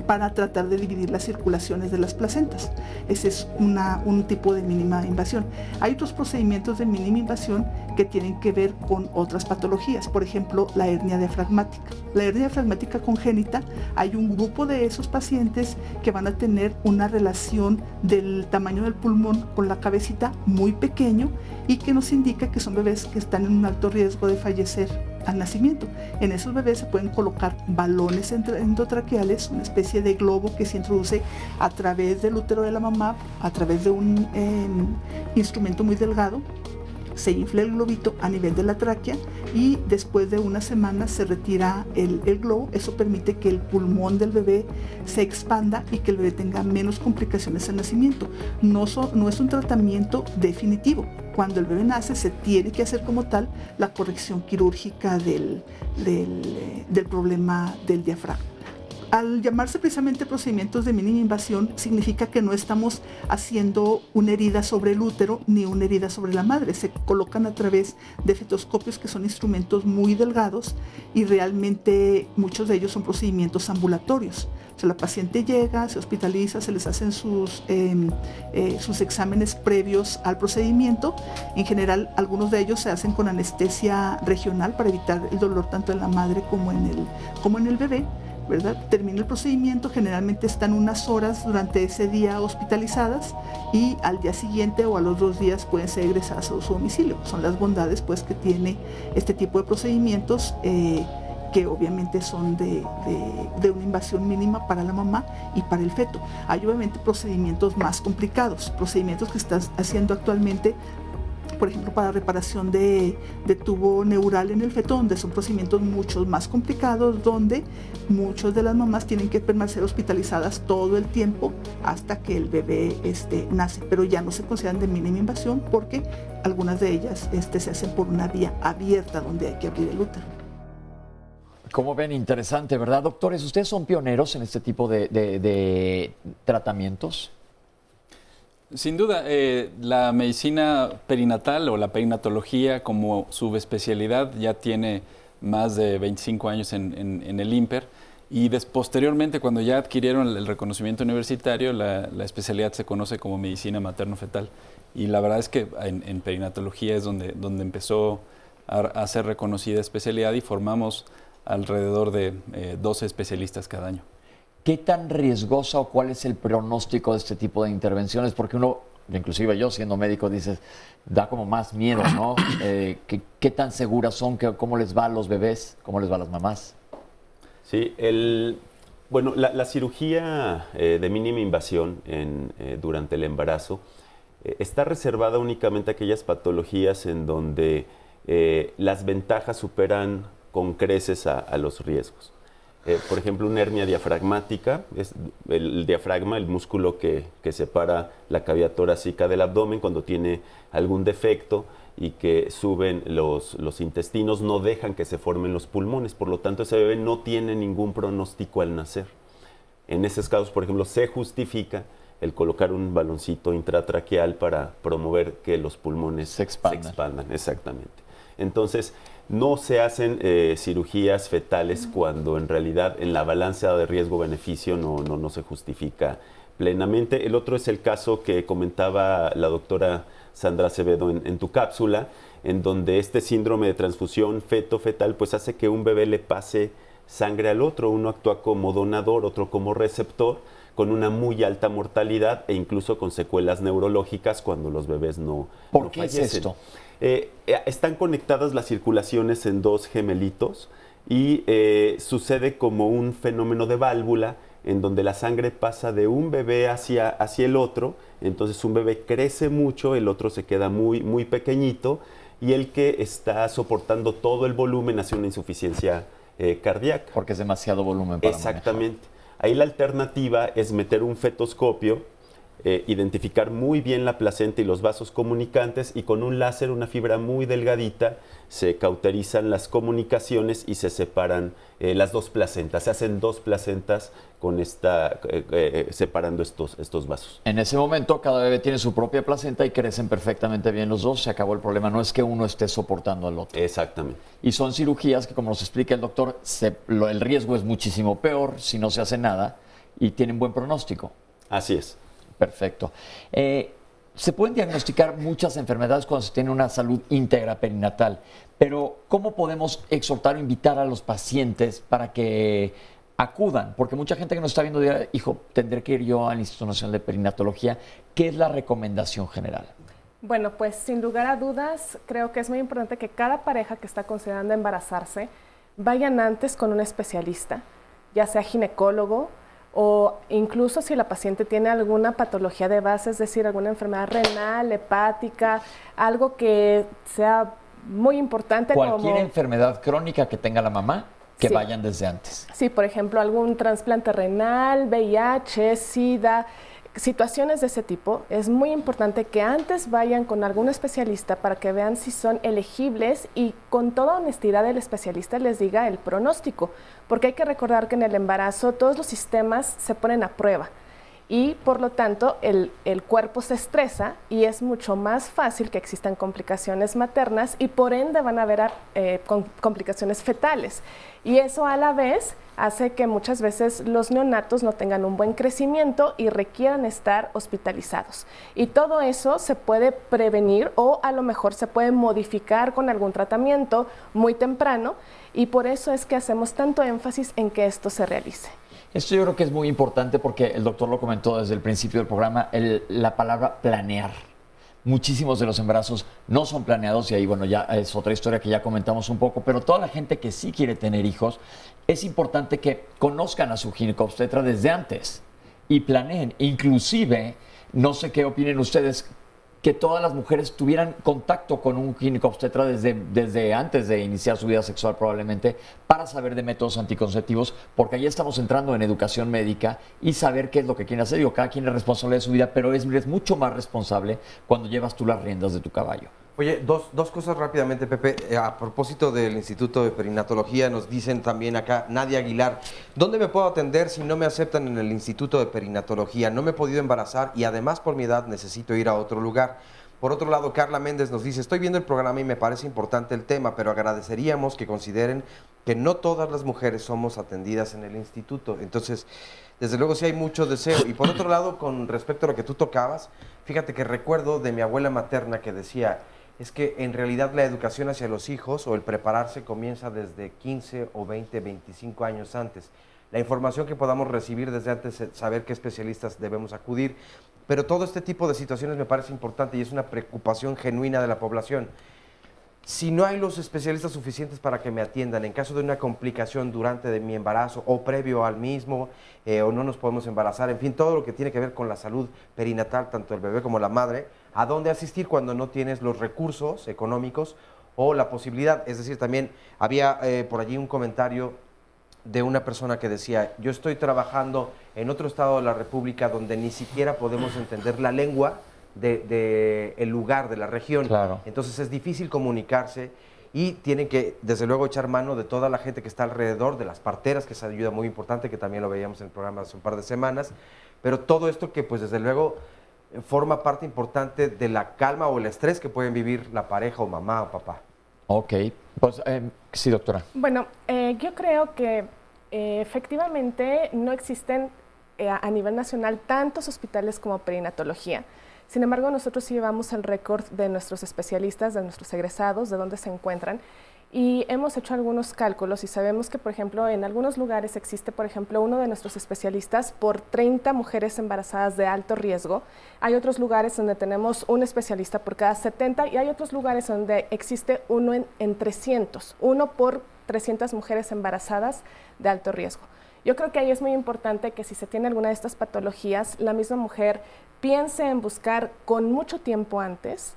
para tratar de dividir las circulaciones de las placentas. Ese es un tipo de mínima invasión. Hay otros procedimientos de mínima invasión que tienen que ver con otras patologías, por ejemplo, la hernia diafragmática. La hernia diafragmática congénita, hay un grupo de esos pacientes que van a tener una relación del tamaño del pulmón con la cabecita muy pequeño y que nos indica que son bebés que están en un alto riesgo de fallecer al nacimiento. En esos bebés se pueden colocar balones endotraqueales, una especie de globo que se introduce a través del útero de la mamá, a través de un instrumento muy delgado. Se infla el globito a nivel de la tráquea y después de unas semanas se retira el globo. Eso permite que el pulmón del bebé se expanda y que el bebé tenga menos complicaciones al nacimiento. No es un tratamiento definitivo. Cuando el bebé nace se tiene que hacer como tal la corrección quirúrgica del problema del diafragma. Al llamarse precisamente procedimientos de mínima invasión, significa que no estamos haciendo una herida sobre el útero ni una herida sobre la madre. Se colocan a través de fetoscopios, que son instrumentos muy delgados, y realmente muchos de ellos son procedimientos ambulatorios. O sea, la paciente llega, se hospitaliza, se les hacen sus exámenes previos al procedimiento. En general, algunos de ellos se hacen con anestesia regional para evitar el dolor tanto en la madre como en el bebé, ¿verdad? Termina el procedimiento, generalmente están unas horas durante ese día hospitalizadas y al día siguiente o a los 2 días pueden ser egresadas a su domicilio. Son las bondades pues que tiene este tipo de procedimientos, que obviamente son de una invasión mínima para la mamá y para el feto. Hay obviamente procedimientos más complicados, procedimientos que están haciendo actualmente, por ejemplo, para reparación de tubo neural en el feto, donde son procedimientos mucho más complicados, donde muchas de las mamás tienen que permanecer hospitalizadas todo el tiempo hasta que el bebé nace, pero ya no se consideran de mínima invasión porque algunas de ellas se hacen por una vía abierta donde hay que abrir el útero. Como ven, interesante, ¿verdad? Doctores, ¿ustedes son pioneros en este tipo de tratamientos? Sin duda, la medicina perinatal o la perinatología como subespecialidad ya tiene más de 25 años en el INPER, y posteriormente, cuando ya adquirieron el reconocimiento universitario, la especialidad se conoce como medicina materno-fetal, y la verdad es que en perinatología es donde empezó a ser reconocida especialidad, y formamos alrededor de 12 especialistas cada año. ¿Qué tan riesgosa o cuál es el pronóstico de este tipo de intervenciones? Porque uno, inclusive yo siendo médico, dices, da como más miedo, ¿no? ¿Qué tan seguras son? ¿Cómo les va a los bebés? ¿Cómo les va a las mamás? Sí, bueno, la cirugía de mínima invasión durante el embarazo está reservada únicamente a aquellas patologías en donde las ventajas superan con creces a los riesgos. Por ejemplo, una hernia diafragmática, es el diafragma, el músculo que separa la cavidad torácica del abdomen cuando tiene algún defecto y que suben los intestinos, no dejan que se formen los pulmones, por lo tanto ese bebé no tiene ningún pronóstico al nacer. En esos casos, por ejemplo, se justifica el colocar un baloncito intratraqueal para promover que los pulmones se expandan. Exactamente. Entonces, no se hacen cirugías fetales cuando en realidad en la balanza de riesgo-beneficio no se justifica plenamente. El otro es el caso que comentaba la doctora Sandra Acevedo en tu cápsula, en donde este síndrome de transfusión feto-fetal pues hace que un bebé le pase sangre al otro. Uno actúa como donador, otro como receptor, con una muy alta mortalidad e incluso con secuelas neurológicas cuando los bebés no ¿Por qué fallecen. es esto? Están conectadas las circulaciones en dos gemelitos y sucede como un fenómeno de válvula en donde la sangre pasa de un bebé hacia el otro. Entonces un bebé crece mucho, el otro se queda muy, muy pequeñito y el que está soportando todo el volumen hace una insuficiencia cardíaca. Porque es demasiado volumen para Exactamente. manejar. Ahí la alternativa es meter un fetoscopio, identificar muy bien la placenta y los vasos comunicantes y con un láser, una fibra muy delgadita, se cauterizan las comunicaciones y se separan las dos placentas. Se hacen dos placentas con separando estos vasos. En ese momento cada bebé tiene su propia placenta y crecen perfectamente bien los dos, se acabó el problema, no es que uno esté soportando al otro. Exactamente. Y son cirugías que, como nos explica el doctor, el riesgo es muchísimo peor si no se hace nada y tienen buen pronóstico. Así es. Perfecto. Se pueden diagnosticar muchas enfermedades cuando se tiene una salud íntegra perinatal, pero ¿cómo podemos exhortar o invitar a los pacientes para que acudan? Porque mucha gente que nos está viendo dirá, hijo, tendré que ir yo al Instituto Nacional de Perinatología. ¿Qué es la recomendación general? Bueno, pues sin lugar a dudas, creo que es muy importante que cada pareja que está considerando embarazarse vayan antes con un especialista, ya sea ginecólogo, o incluso si la paciente tiene alguna patología de base, es decir, alguna enfermedad renal, hepática, algo que sea muy importante. Cualquier enfermedad crónica que tenga la mamá, que sí, vayan desde antes. Sí, por ejemplo, algún trasplante renal, VIH, SIDA, situaciones de ese tipo. Es muy importante que antes vayan con algún especialista para que vean si son elegibles y con toda honestidad el especialista les diga el pronóstico, porque hay que recordar que en el embarazo todos los sistemas se ponen a prueba y por lo tanto el cuerpo se estresa y es mucho más fácil que existan complicaciones maternas y por ende van a haber complicaciones fetales. Y eso a la vez hace que muchas veces los neonatos no tengan un buen crecimiento y requieran estar hospitalizados. Y todo eso se puede prevenir o a lo mejor se puede modificar con algún tratamiento muy temprano y por eso es que hacemos tanto énfasis en que esto se realice. Esto yo creo que es muy importante porque el doctor lo comentó desde el principio del programa, la palabra planear. Muchísimos de los embarazos no son planeados y ahí, bueno, ya es otra historia que ya comentamos un poco, pero toda la gente que sí quiere tener hijos, es importante que conozcan a su ginecobstetra desde antes y planeen. Inclusive, no sé qué opinen ustedes, que todas las mujeres tuvieran contacto con un ginecobstetra desde antes de iniciar su vida sexual probablemente, para saber de métodos anticonceptivos, porque ahí estamos entrando en educación médica y saber qué es lo que quieren hacer. Digo, cada quien es responsable de su vida, pero es mucho más responsable cuando llevas tú las riendas de tu caballo. Oye, dos cosas rápidamente, Pepe. A propósito del Instituto de Perinatología, nos dicen también acá, Nadia Aguilar, ¿dónde me puedo atender si no me aceptan en el Instituto de Perinatología? No me he podido embarazar y además por mi edad necesito ir a otro lugar. Por otro lado, Carla Méndez nos dice, estoy viendo el programa y me parece importante el tema, pero agradeceríamos que consideren que no todas las mujeres somos atendidas en el instituto. Entonces, desde luego sí hay mucho deseo. Y por otro lado, con respecto a lo que tú tocabas, fíjate que recuerdo de mi abuela materna que decía, es que en realidad la educación hacia los hijos o el prepararse comienza desde 15 o 20, 25 años antes. La información que podamos recibir desde antes, saber qué especialistas debemos acudir, pero todo este tipo de situaciones me parece importante y es una preocupación genuina de la población. Si no hay los especialistas suficientes para que me atiendan en caso de una complicación durante de mi embarazo o previo al mismo, o no nos podemos embarazar, en fin, todo lo que tiene que ver con la salud perinatal, tanto el bebé como la madre, ¿a dónde asistir cuando no tienes los recursos económicos o la posibilidad? Es decir, también había por allí un comentario de una persona que decía, yo estoy trabajando en otro estado de la República donde ni siquiera podemos entender la lengua de el lugar, de la región. Claro. Entonces es difícil comunicarse y tienen que, desde luego, echar mano de toda la gente que está alrededor, de las parteras, que es ayuda muy importante, que también lo veíamos en el programa hace un par de semanas, pero todo esto que, pues, desde luego, forma parte importante de la calma o el estrés que pueden vivir la pareja o mamá o papá. Ok, pues sí, doctora. Bueno, yo creo que efectivamente no existen a nivel nacional tantos hospitales como perinatología. Sin embargo, nosotros sí llevamos el récord de nuestros especialistas, de nuestros egresados, de dónde se encuentran, y hemos hecho algunos cálculos y sabemos que, por ejemplo, en algunos lugares existe, por ejemplo, uno de nuestros especialistas por 30 mujeres embarazadas de alto riesgo. Hay otros lugares donde tenemos un especialista por cada 70 y hay otros lugares donde existe uno en 300, uno por 300 mujeres embarazadas de alto riesgo. Yo creo que ahí es muy importante que si se tiene alguna de estas patologías, la misma mujer piense en buscar con mucho tiempo antes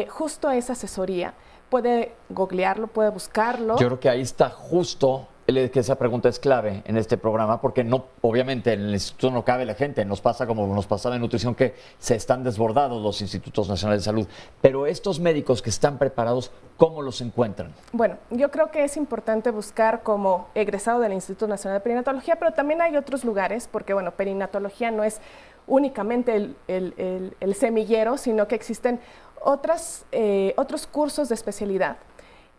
justo esa asesoría. Puede googlearlo, puede buscarlo. Yo creo que ahí está justo que esa pregunta es clave en este programa, porque no, obviamente en el instituto no cabe la gente, nos pasa como nos pasaba en nutrición, que se están desbordados los institutos nacionales de salud, pero estos médicos que están preparados, ¿cómo los encuentran? Bueno, yo creo que es importante buscar como egresado del Instituto Nacional de Perinatología, pero también hay otros lugares, porque bueno, perinatología no es únicamente el semillero, sino que existen otros cursos de especialidad.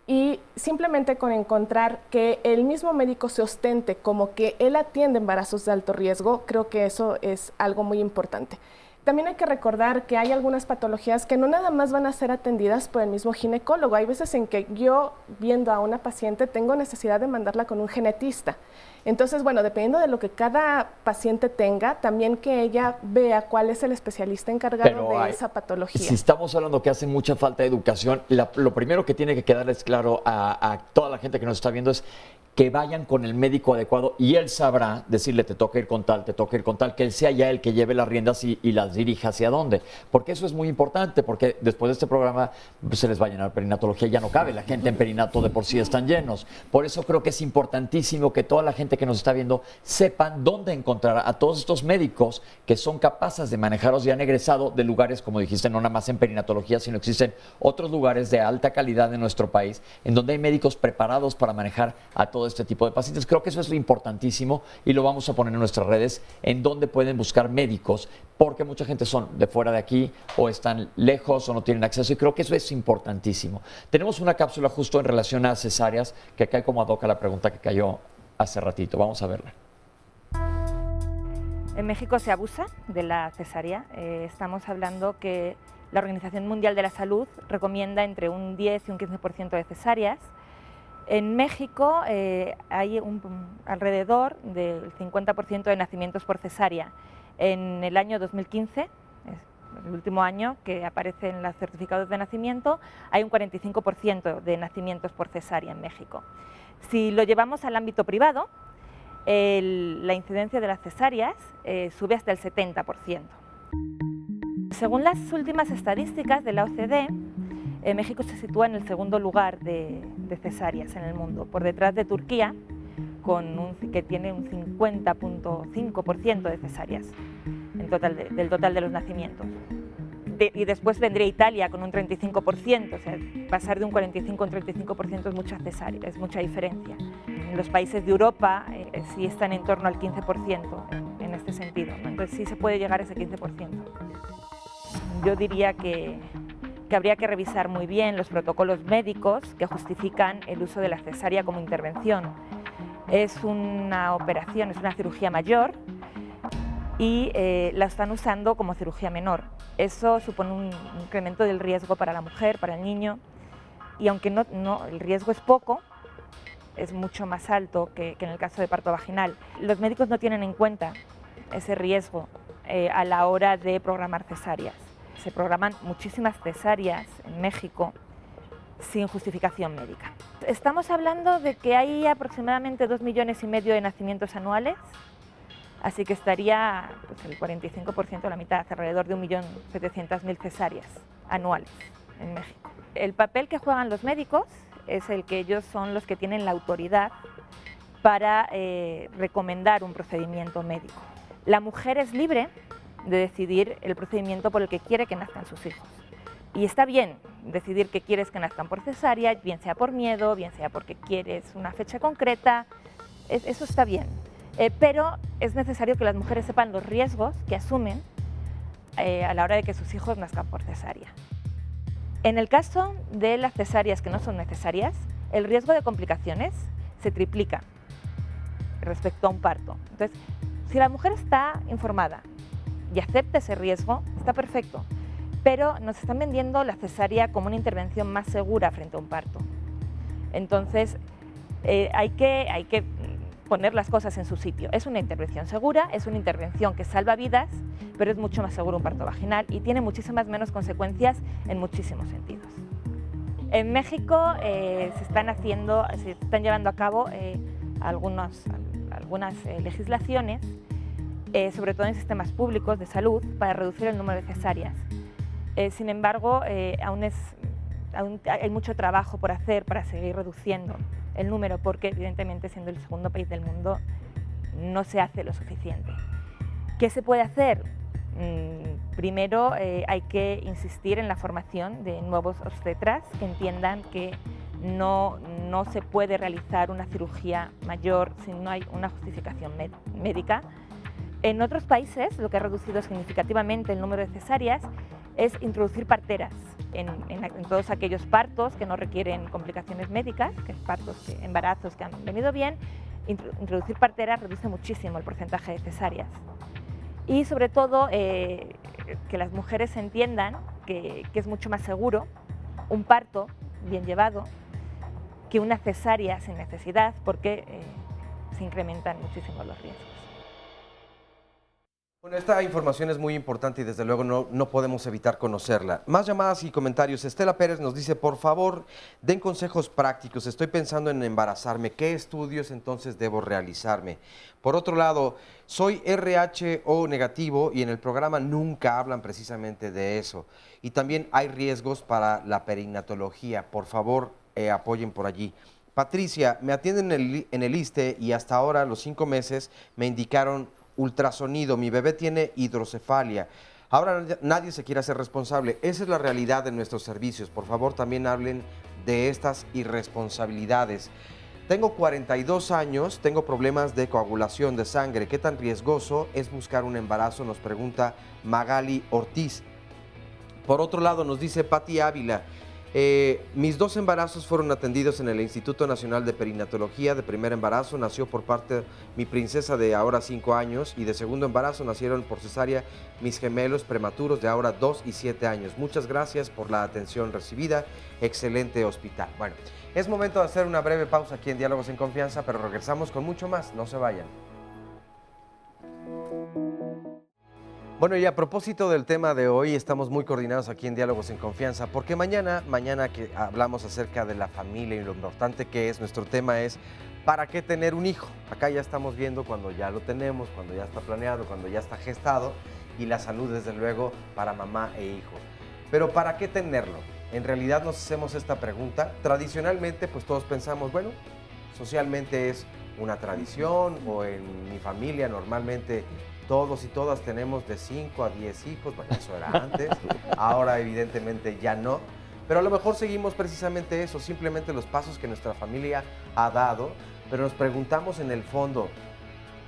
Y simplemente con encontrar que el mismo médico se ostente como que él atiende embarazos de alto riesgo, creo que eso es algo muy importante. También hay que recordar que hay algunas patologías que no nada más van a ser atendidas por el mismo ginecólogo. Hay veces en que yo, viendo a una paciente, tengo necesidad de mandarla con un genetista. Entonces, bueno, dependiendo de lo que cada paciente tenga, también que ella vea cuál es el especialista encargado de esa patología. Si estamos hablando que hace mucha falta de educación, lo primero que tiene que quedarles claro a toda la gente que nos está viendo es que vayan con el médico adecuado y él sabrá decirle te toca ir con tal, te toca ir con tal, que él sea ya el que lleve las riendas y las dirija hacia dónde. Porque eso es muy importante, porque después de este programa pues, se les va a llenar perinatología, ya no cabe, la gente en perinato de por sí están llenos. Por eso creo que es importantísimo que toda la gente que nos está viendo sepan dónde encontrar a todos estos médicos que son capaces de manejarlos y han egresado de lugares, como dijiste, no nada más en perinatología, sino existen otros lugares de alta calidad en nuestro país, en donde hay médicos preparados para manejar a todos este tipo de pacientes. Creo que eso es lo importantísimo y lo vamos a poner en nuestras redes en donde pueden buscar médicos, porque mucha gente son de fuera de aquí o están lejos o no tienen acceso y creo que eso es importantísimo. Tenemos una cápsula justo en relación a cesáreas que cae como ad hoc a la pregunta que cayó hace ratito. Vamos a verla. En México se abusa de la cesárea. Estamos hablando que la Organización Mundial de la Salud recomienda entre un 10 y un 15% de cesáreas. En México hay alrededor del 50% de nacimientos por cesárea. En el año 2015, el último año que aparece en los certificados de nacimiento, hay un 45% de nacimientos por cesárea en México. Si lo llevamos al ámbito privado, la incidencia de las cesáreas sube hasta el 70%. Según las últimas estadísticas de la OCDE, México se sitúa en el segundo lugar de cesáreas en el mundo, por detrás de Turquía, que tiene un 50.5% de cesáreas del total de los nacimientos. Y después vendría Italia con un 35%, o sea, pasar de un 45 a un 35% es mucha cesárea, es mucha diferencia. Los países de Europa sí están en torno al 15% en este sentido, ¿no? Entonces sí se puede llegar a ese 15%. Yo diría que habría que revisar muy bien los protocolos médicos que justifican el uso de la cesárea como intervención. Es una operación, es una cirugía mayor y la están usando como cirugía menor. Eso supone un incremento del riesgo para la mujer, para el niño, y aunque el riesgo es poco, es mucho más alto que en el caso de parto vaginal. Los médicos no tienen en cuenta ese riesgo a la hora de programar cesáreas. Se programan muchísimas cesáreas en México sin justificación médica. Estamos hablando de que hay aproximadamente 2,5 millones de nacimientos anuales, así que estaría pues, el 45%, la mitad, alrededor de 1.700.000 cesáreas anuales en México. El papel que juegan los médicos es el que ellos son los que tienen la autoridad para recomendar un procedimiento médico. La mujer es libre de decidir el procedimiento por el que quiere que nazcan sus hijos. Y está bien decidir que quieres que nazcan por cesárea, bien sea por miedo, bien sea porque quieres una fecha concreta, eso está bien. Pero es necesario que las mujeres sepan los riesgos que asumen a la hora de que sus hijos nazcan por cesárea. En el caso de las cesáreas que no son necesarias, el riesgo de complicaciones se triplica respecto a un parto. Entonces, si la mujer está informada y acepta ese riesgo, está perfecto. Pero nos están vendiendo la cesárea como una intervención más segura frente a un parto. Entonces, hay que poner las cosas en su sitio. Es una intervención segura, es una intervención que salva vidas, pero es mucho más seguro un parto vaginal y tiene muchísimas menos consecuencias en muchísimos sentidos. En México se están llevando a cabo algunas legislaciones, sobre todo en sistemas públicos de salud, para reducir el número de cesáreas. Sin embargo, aún hay mucho trabajo por hacer para seguir reduciendo el número, porque evidentemente, siendo el segundo país del mundo, no se hace lo suficiente. ¿Qué se puede hacer? Primero, hay que insistir en la formación de nuevos obstetras que entiendan que no se puede realizar una cirugía mayor si no hay una justificación médica. En otros países, lo que ha reducido significativamente el número de cesáreas es introducir parteras en todos aquellos partos que no requieren complicaciones médicas, embarazos que han venido bien. Introducir parteras reduce muchísimo el porcentaje de cesáreas. Y sobre todo, que las mujeres entiendan que es mucho más seguro un parto bien llevado que una cesárea sin necesidad, porque se incrementan muchísimo los riesgos. Bueno, esta información es muy importante y desde luego no podemos evitar conocerla. Más llamadas y comentarios. Estela Pérez nos dice, por favor, den consejos prácticos. Estoy pensando en embarazarme. ¿Qué estudios entonces debo realizarme? Por otro lado, soy RH negativo y en el programa nunca hablan precisamente de eso. Y también hay riesgos para la perinatología. Por favor, apoyen por allí. Patricia, me atienden en el ISSSTE y hasta ahora, a los 5 meses, me indicaron ultrasonido, mi bebé tiene hidrocefalia. Ahora nadie se quiere hacer responsable. Esa es la realidad de nuestros servicios. Por favor, también hablen de estas irresponsabilidades. Tengo 42 años, tengo problemas de coagulación de sangre. ¿Qué tan riesgoso es buscar un embarazo? Nos pregunta Magali Ortiz. Por otro lado, nos dice Pati Ávila, mis 2 embarazos fueron atendidos en el Instituto Nacional de Perinatología. De primer embarazo nació por parte de mi princesa de ahora 5 años y de segundo embarazo nacieron por cesárea mis gemelos prematuros de ahora 2 y 7 años. Muchas gracias por la atención recibida. Excelente hospital. Bueno, es momento de hacer una breve pausa aquí en Diálogos en Confianza, pero regresamos con mucho más. No se vayan. Bueno, y a propósito del tema de hoy, estamos muy coordinados aquí en Diálogos en Confianza, porque mañana que hablamos acerca de la familia y lo importante que es, nuestro tema es ¿para qué tener un hijo? Acá ya estamos viendo cuando ya lo tenemos, cuando ya está planeado, cuando ya está gestado, y la salud, desde luego, para mamá e hijo. Pero ¿para qué tenerlo? En realidad nos hacemos esta pregunta. Tradicionalmente, pues todos pensamos, bueno, socialmente es una tradición, o en mi familia normalmente todos y todas tenemos de 5 a 10 hijos, bueno, eso era antes, ahora evidentemente ya no, pero a lo mejor seguimos precisamente eso, simplemente los pasos que nuestra familia ha dado, pero nos preguntamos en el fondo,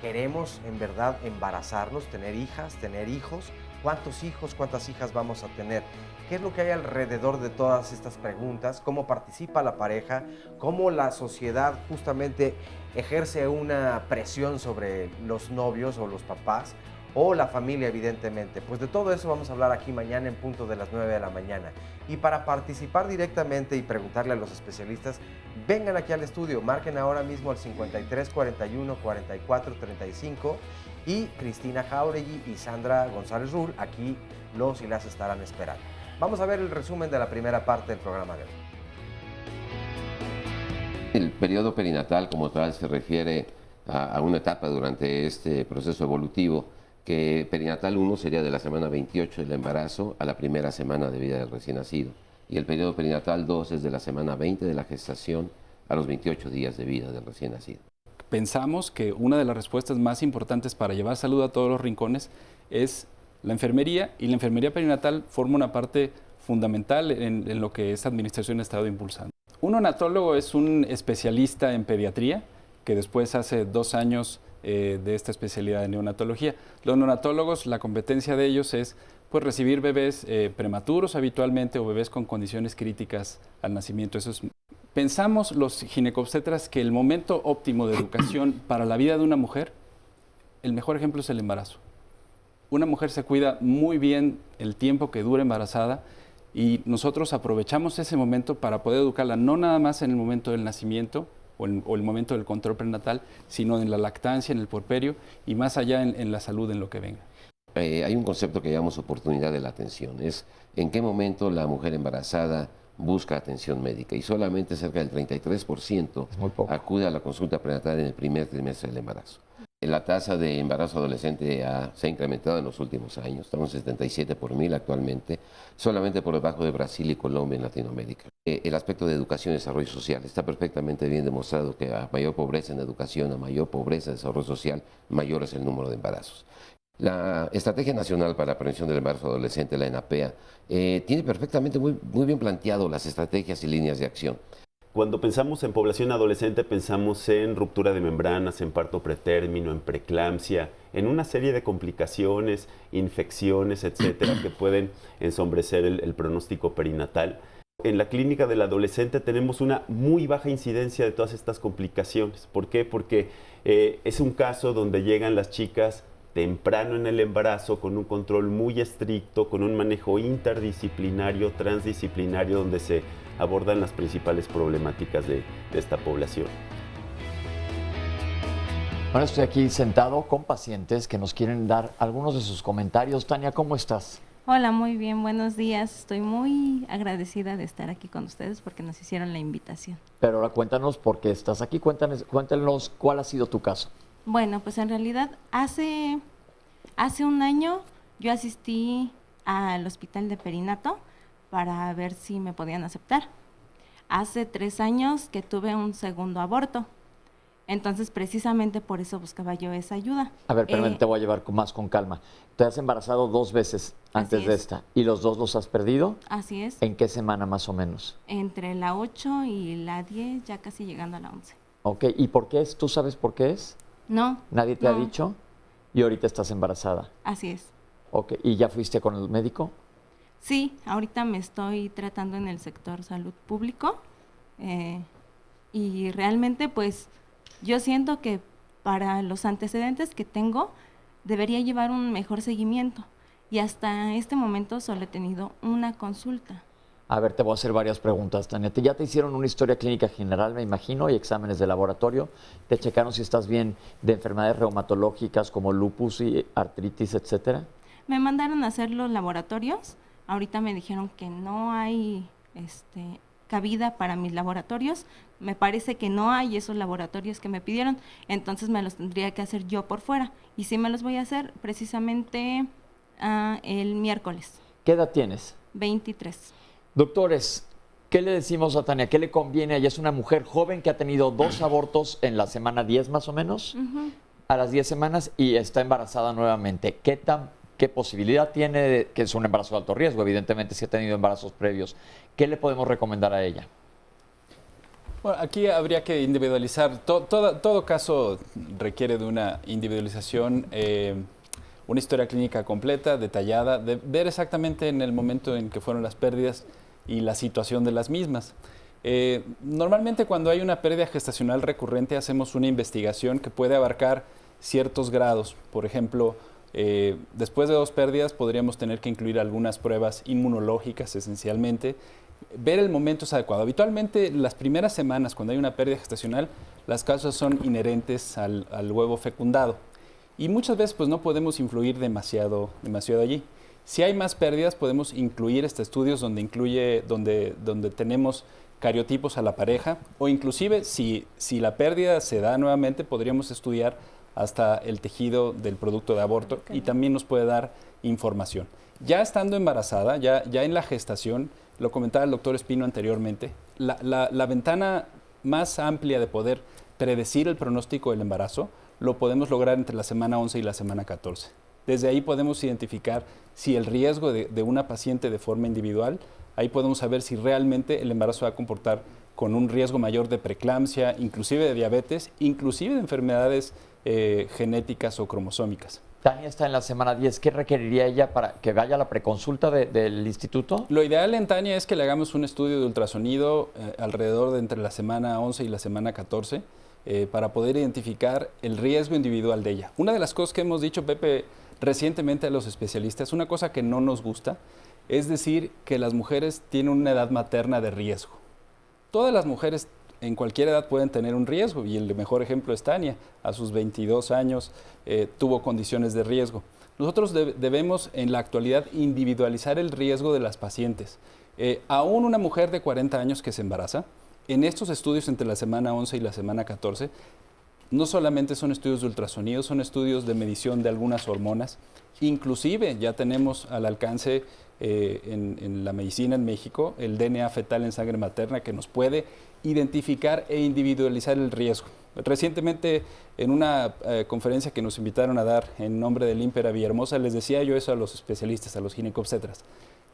¿queremos en verdad embarazarnos, tener hijas, tener hijos? ¿Cuántos hijos, cuántas hijas vamos a tener? ¿Qué es lo que hay alrededor de todas estas preguntas? ¿Cómo participa la pareja? ¿Cómo la sociedad justamente ejerce una presión sobre los novios o los papás? O la familia, evidentemente. Pues de todo eso vamos a hablar aquí mañana en punto de las 9 de la mañana. Y para participar directamente y preguntarle a los especialistas, vengan aquí al estudio, marquen ahora mismo al 53 41 44 35 y Cristina Jauregui y Sandra González Rull aquí los y las estarán esperando. Vamos a ver el resumen de la primera parte del programa de hoy. El periodo perinatal como tal se refiere a una etapa durante este proceso evolutivo, que perinatal 1 sería de la semana 28 del embarazo a la primera semana de vida del recién nacido, y el periodo perinatal 2 es de la semana 20 de la gestación a los 28 días de vida del recién nacido. pensamos que una de las respuestas más importantes para llevar salud a todos los rincones es la enfermería, y la enfermería perinatal forma una parte fundamental en lo que esta administración ha estado impulsando. Un neonatólogo es un especialista en pediatría que después hace 2 años de esta especialidad de neonatología. Los neonatólogos, la competencia de ellos es pues, recibir bebés prematuros habitualmente o bebés con condiciones críticas al nacimiento. Pensamos los ginecobstetras que el momento óptimo de educación para la vida de una mujer, el mejor ejemplo es el embarazo. Una mujer se cuida muy bien el tiempo que dura embarazada y nosotros aprovechamos ese momento para poder educarla no nada más en el momento del nacimiento o el momento del control prenatal, sino en la lactancia, en el puerperio y más allá en la salud, en lo que venga. Hay un concepto que llamamos oportunidad de la atención. Es en qué momento la mujer embarazada busca atención médica y solamente cerca del 33% acude a la consulta prenatal en el primer trimestre del embarazo. La tasa de embarazo adolescente se ha incrementado en los últimos años, estamos en 77 por 1000 actualmente, solamente por debajo de Brasil y Colombia en Latinoamérica. El aspecto de educación y desarrollo social está perfectamente bien demostrado que a mayor pobreza en educación, a mayor pobreza en desarrollo social, mayor es el número de embarazos. La Estrategia Nacional para la Prevención del Embarazo Adolescente, la ENAPEA, tiene perfectamente muy bien planteado las estrategias y líneas de acción. Cuando pensamos en población adolescente, pensamos en ruptura de membranas, en parto pretérmino, en preeclampsia, en una serie de complicaciones, infecciones, etcétera, que pueden ensombrecer el pronóstico perinatal. En la clínica del adolescente tenemos una muy baja incidencia de todas estas complicaciones. ¿Por qué? Porque es un caso donde llegan las chicas temprano en el embarazo, con un control muy estricto, con un manejo interdisciplinario, transdisciplinario, donde se abordan las principales problemáticas de esta población. Ahora estoy aquí sentado con pacientes que nos quieren dar algunos de sus comentarios. Tania, ¿cómo estás? Hola, muy bien, buenos días. Estoy muy agradecida de estar aquí con ustedes porque nos hicieron la invitación. Pero ahora cuéntanos por qué estás aquí, cuéntanos cuál ha sido tu caso. Bueno, pues en realidad hace 1 año yo asistí al hospital de perinato para ver si me podían aceptar. Hace 3 años que tuve un segundo aborto, entonces precisamente por eso buscaba yo esa ayuda. A ver, te voy a llevar más con calma. Te has embarazado 2 veces antes de esta y los 2 los has perdido. Así es. ¿En qué semana más o menos? Entre la 8 y la 10, ya casi llegando a la 11. Ok, ¿y por qué es? ¿Tú sabes por qué es? No. ¿Nadie te ha dicho? Y ahorita estás embarazada. Así es. Ok, ¿y ya fuiste con el médico? Sí, ahorita me estoy tratando en el sector salud público y realmente pues yo siento que para los antecedentes que tengo debería llevar un mejor seguimiento y hasta este momento solo he tenido una consulta. A ver, te voy a hacer varias preguntas, Tania. Ya te hicieron una historia clínica general, me imagino, y exámenes de laboratorio. Te checaron si estás bien de enfermedades reumatológicas como lupus y artritis, etcétera. Me mandaron a hacer los laboratorios. Ahorita me dijeron que no hay cabida para mis laboratorios. Me parece que no hay esos laboratorios que me pidieron, entonces me los tendría que hacer yo por fuera. Y sí me los voy a hacer precisamente el miércoles. ¿Qué edad tienes? 23. Doctores, ¿qué le decimos a Tania? ¿Qué le conviene? Ella es una mujer joven que ha tenido 2 abortos en la semana 10 más o menos, a las 10 semanas, y está embarazada nuevamente. ¿Qué posibilidad tiene que es un embarazo de alto riesgo? Evidentemente, si ha tenido embarazos previos. ¿Qué le podemos recomendar a ella? Bueno, aquí habría que individualizar. Todo caso requiere de una individualización, una historia clínica completa, detallada, de ver exactamente en el momento en que fueron las pérdidas y la situación de las mismas. Normalmente cuando hay una pérdida gestacional recurrente hacemos una investigación que puede abarcar ciertos grados. Por ejemplo, después de 2 pérdidas podríamos tener que incluir algunas pruebas inmunológicas esencialmente, ver el momento es adecuado. Habitualmente las primeras semanas cuando hay una pérdida gestacional las causas son inherentes al huevo fecundado y muchas veces pues no podemos influir demasiado allí. Si hay más pérdidas podemos incluir estudios donde tenemos cariotipos a la pareja o inclusive si la pérdida se da nuevamente podríamos estudiar hasta el tejido del producto de aborto y también nos puede dar información. Ya estando embarazada, ya en la gestación, lo comentaba el doctor Espino anteriormente, la ventana más amplia de poder predecir el pronóstico del embarazo lo podemos lograr entre la semana 11 y la semana 14. Desde ahí podemos identificar si el riesgo de una paciente de forma individual, ahí podemos saber si realmente el embarazo va a comportar con un riesgo mayor de preeclampsia, inclusive de diabetes, inclusive de enfermedades genéticas o cromosómicas. Tania está en la semana 10. ¿Qué requeriría ella para que vaya a la preconsulta del instituto? Lo ideal en Tania es que le hagamos un estudio de ultrasonido alrededor de entre la semana 11 y la semana 14 para poder identificar el riesgo individual de ella. Una de las cosas que hemos dicho, Pepe, recientemente a los especialistas, una cosa que no nos gusta, es decir que las mujeres tienen una edad materna de riesgo. Todas las mujeres en cualquier edad pueden tener un riesgo y el mejor ejemplo es Tania. A sus 22 años tuvo condiciones de riesgo. Nosotros debemos en la actualidad individualizar el riesgo de las pacientes. Aún una mujer de 40 años que se embaraza, en estos estudios entre la semana 11 y la semana 14, no solamente son estudios de ultrasonido, son estudios de medición de algunas hormonas. Inclusive ya tenemos al alcance en la medicina en México el DNA fetal en sangre materna que nos puede identificar e individualizar el riesgo. Recientemente en una conferencia que nos invitaron a dar en nombre del INPER a Villahermosa, les decía yo eso a los especialistas, a los ginecobstetras.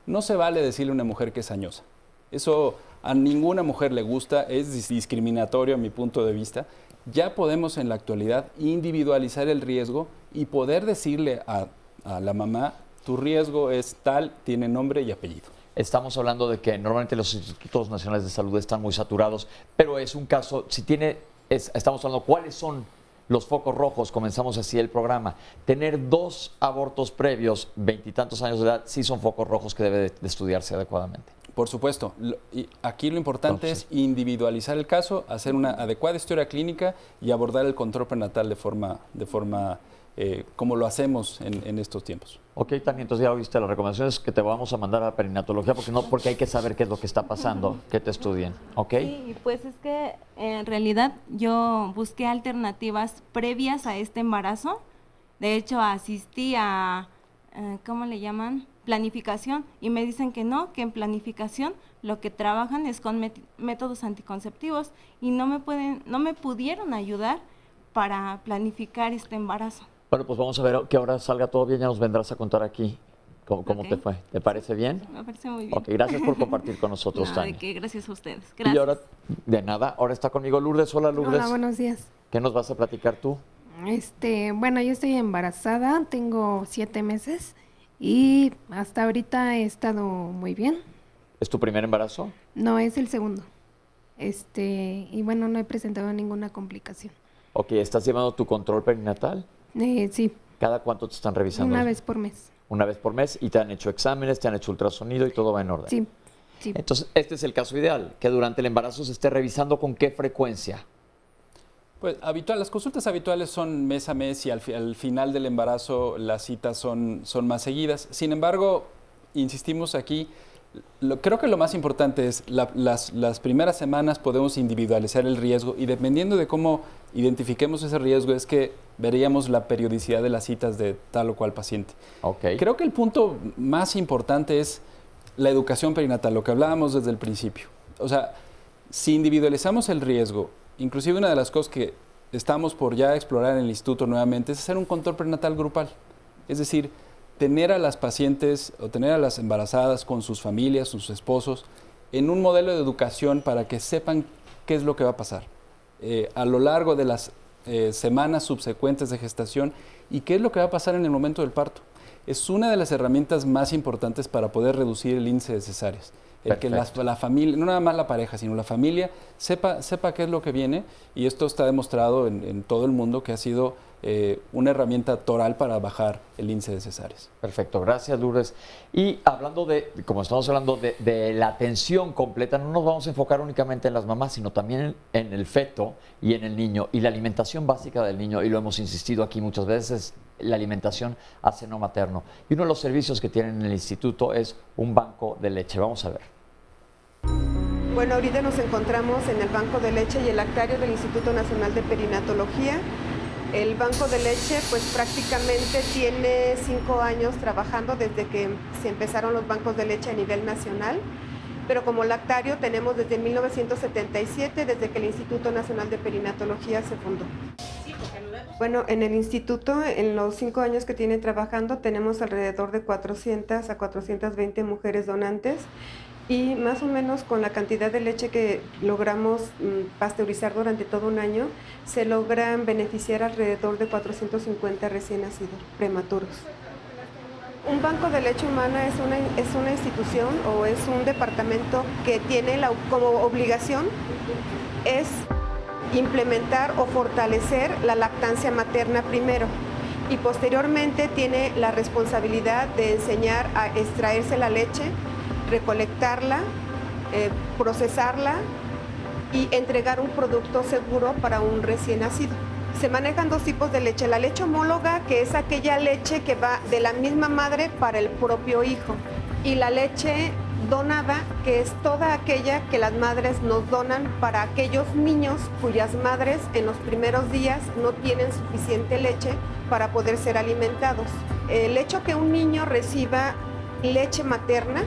No se vale decirle a una mujer que es añosa. Eso a ninguna mujer le gusta, es discriminatorio a mi punto de vista. Ya podemos en la actualidad individualizar el riesgo y poder decirle a la mamá, tu riesgo es tal, tiene nombre y apellido. Estamos hablando de que normalmente los institutos nacionales de salud están muy saturados, pero es un caso, estamos hablando, ¿cuáles son los focos rojos? Comenzamos así el programa. Tener 2 abortos previos, 20 y tantos años de edad, sí son focos rojos que debe de estudiarse adecuadamente. Por supuesto. Y aquí lo importante es individualizar el caso, hacer una adecuada historia clínica y abordar el control prenatal de forma como lo hacemos en estos tiempos. Ok, Tania, entonces ya oíste las recomendaciones que te vamos a mandar a la perinatología, porque hay que saber qué es lo que está pasando, que te estudien, ¿ok? Sí, pues es que en realidad yo busqué alternativas previas a este embarazo. De hecho, asistí a, ¿cómo le llaman? Planificación, y me dicen que no, que en planificación lo que trabajan es con métodos anticonceptivos y no me pudieron ayudar para planificar este embarazo. Bueno, pues vamos a ver que ahora salga todo bien, ya nos vendrás a contar aquí cómo te fue. ¿Te parece bien? Me parece muy bien. Ok, gracias por compartir con nosotros, no, Tania. de qué, gracias a ustedes. Gracias. Y ahora, de nada, ahora está conmigo Lourdes. Hola, Lourdes. Hola, buenos días. ¿Qué nos vas a platicar tú? Bueno, yo estoy embarazada, tengo 7 meses y hasta ahorita he estado muy bien. ¿Es tu primer embarazo? No, es el segundo. Y bueno, no he presentado ninguna complicación. Ok, ¿estás llevando tu control perinatal? Sí. ¿Cada cuánto te están revisando? Una vez por mes. Una vez por mes, y te han hecho exámenes, te han hecho ultrasonido y todo va en orden. Sí, sí. Entonces, este es el caso ideal, que durante el embarazo se esté revisando. ¿Con qué frecuencia? Pues las consultas habituales son mes a mes y al final del embarazo las citas son más seguidas. Sin embargo, insistimos aquí, creo que lo más importante es las primeras semanas podemos individualizar el riesgo y dependiendo de cómo identifiquemos ese riesgo es que veríamos la periodicidad de las citas de tal o cual paciente. Okay. Creo que el punto más importante es la educación perinatal, lo que hablábamos desde el principio. O sea, si individualizamos el riesgo, inclusive una de las cosas que estamos por ya explorar en el instituto nuevamente es hacer un control prenatal grupal. Es decir, tener a las pacientes o tener a las embarazadas con sus familias, sus esposos, en un modelo de educación para que sepan qué es lo que va a pasar a lo largo de las semanas subsecuentes de gestación y qué es lo que va a pasar en el momento del parto. Es una de las herramientas más importantes para poder reducir el índice de cesáreas. El que la familia, no nada más la pareja, sino la familia, sepa qué es lo que viene, y esto está demostrado en todo el mundo que ha sido una herramienta toral para bajar el índice de cesáreas. Perfecto, gracias, Lourdes. Y hablando como estamos hablando de la atención completa, no nos vamos a enfocar únicamente en las mamás, sino también en el feto y en el niño. Y la alimentación básica del niño, y lo hemos insistido aquí muchas veces, la alimentación a seno materno. Y uno de los servicios que tienen en el instituto es un banco de leche. Vamos a ver. Bueno, ahorita nos encontramos en el banco de leche y el lactario del Instituto Nacional de Perinatología. El banco de leche pues prácticamente tiene 5 años trabajando desde que se empezaron los bancos de leche a nivel nacional. pero como lactario tenemos desde 1977, desde que el Instituto Nacional de Perinatología se fundó. Bueno, en el instituto, en los 5 años que tiene trabajando, tenemos alrededor de 400 a 420 mujeres donantes y más o menos con la cantidad de leche que logramos pasteurizar durante todo un año, se logran beneficiar alrededor de 450 recién nacidos prematuros. Un banco de leche humana es una institución o es un departamento que tiene como obligación es implementar o fortalecer la lactancia materna primero y posteriormente tiene la responsabilidad de enseñar a extraerse la leche, recolectarla, procesarla y entregar un producto seguro para un recién nacido. Se manejan 2 tipos de leche, la leche homóloga, que es aquella leche que va de la misma madre para el propio hijo, y la leche donada, que es toda aquella que las madres nos donan para aquellos niños cuyas madres en los primeros días no tienen suficiente leche para poder ser alimentados. El hecho que un niño reciba leche materna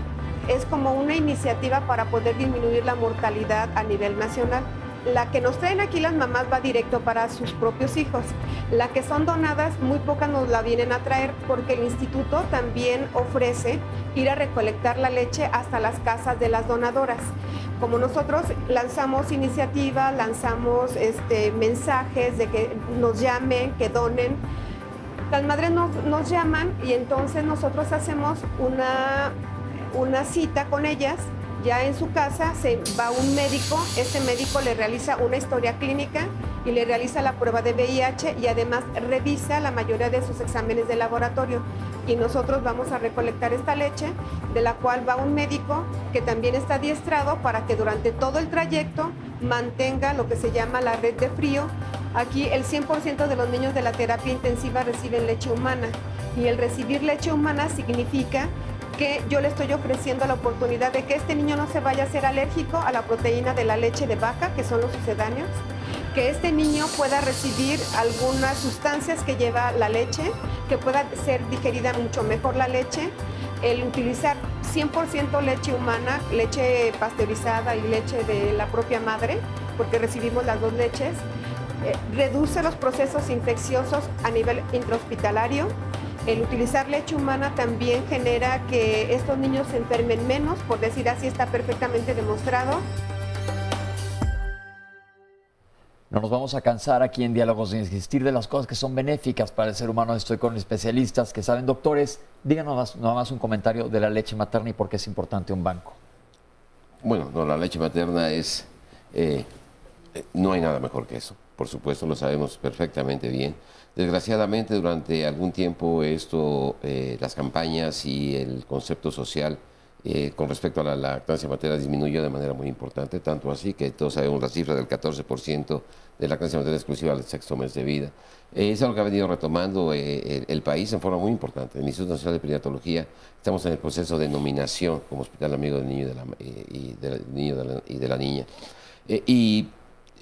es como una iniciativa para poder disminuir la mortalidad a nivel nacional. La que nos traen aquí las mamás va directo para sus propios hijos. La que son donadas, muy pocas nos la vienen a traer porque el instituto también ofrece ir a recolectar la leche hasta las casas de las donadoras. Como nosotros lanzamos iniciativas, lanzamos mensajes de que nos llamen, que donen, las madres nos llaman y entonces nosotros hacemos una cita con ellas. Ya en su casa se va un médico, este médico le realiza una historia clínica y le realiza la prueba de VIH y además revisa la mayoría de sus exámenes de laboratorio. Y nosotros vamos a recolectar esta leche, de la cual va un médico que también está adiestrado para que durante todo el trayecto mantenga lo que se llama la red de frío. Aquí el 100% de los niños de la terapia intensiva reciben leche humana y el recibir leche humana significa que yo le estoy ofreciendo la oportunidad de que este niño no se vaya a ser alérgico a la proteína de la leche de vaca, que son los sucedáneos, que este niño pueda recibir algunas sustancias que lleva la leche, que pueda ser digerida mucho mejor la leche, el utilizar 100% leche humana, leche pasteurizada y leche de la propia madre, porque recibimos las 2 leches, reduce los procesos infecciosos a nivel intrahospitalario. El utilizar leche humana también genera que estos niños se enfermen menos, por decir así, está perfectamente demostrado. No nos vamos a cansar aquí en Diálogos de insistir de las cosas que son benéficas para el ser humano. Estoy con especialistas que saben. Doctores, díganos nada más un comentario de la leche materna y por qué es importante un banco. Bueno, no, la leche materna es... no hay nada mejor que eso. Por supuesto, lo sabemos perfectamente bien. Desgraciadamente, durante algún tiempo las campañas y el concepto social con respecto a la lactancia materna disminuyó de manera muy importante, tanto así que todos sabemos la cifra del 14% de lactancia materna exclusiva al 6º mes de vida. Es algo que ha venido retomando el país en forma muy importante. En el Instituto Nacional de Perinatología estamos en el proceso de nominación como hospital amigo del niño y de la niña.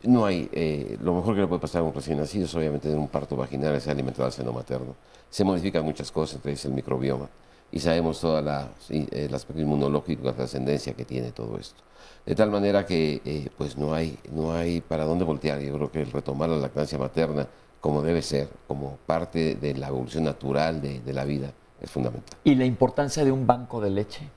No hay, lo mejor que le puede pasar a un recién nacido es obviamente en un parto vaginal, es alimentado al seno materno. Se modifican muchas cosas, entre ellas el microbioma, y sabemos todo el aspecto inmunológico, la trascendencia que tiene todo esto. De tal manera que pues no hay para dónde voltear. Yo creo que el retomar la lactancia materna como debe ser, como parte de la evolución natural de la vida, es fundamental. ¿Y la importancia de un banco de leche?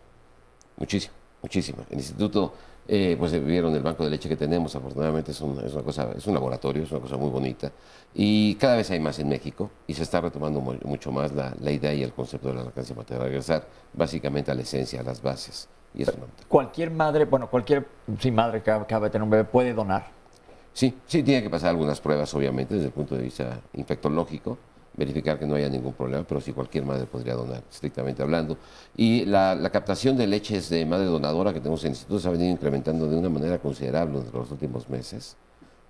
Muchísimo, muchísima. El instituto... pues vieron el banco de leche que tenemos, afortunadamente es un laboratorio, es una cosa muy bonita y cada vez hay más en México y se está retomando mucho más la idea y el concepto de la lactancia materna, regresar básicamente a la esencia, a las bases. Y es cualquier madre, cualquier madre que acaba de tener un bebé puede donar. Sí, tiene que pasar algunas pruebas obviamente desde el punto de vista infectológico, verificar que no haya ningún problema, pero sí cualquier madre podría donar, estrictamente hablando. Y la captación de leches de madre donadora que tenemos en el instituto se ha venido incrementando de una manera considerable en los últimos meses,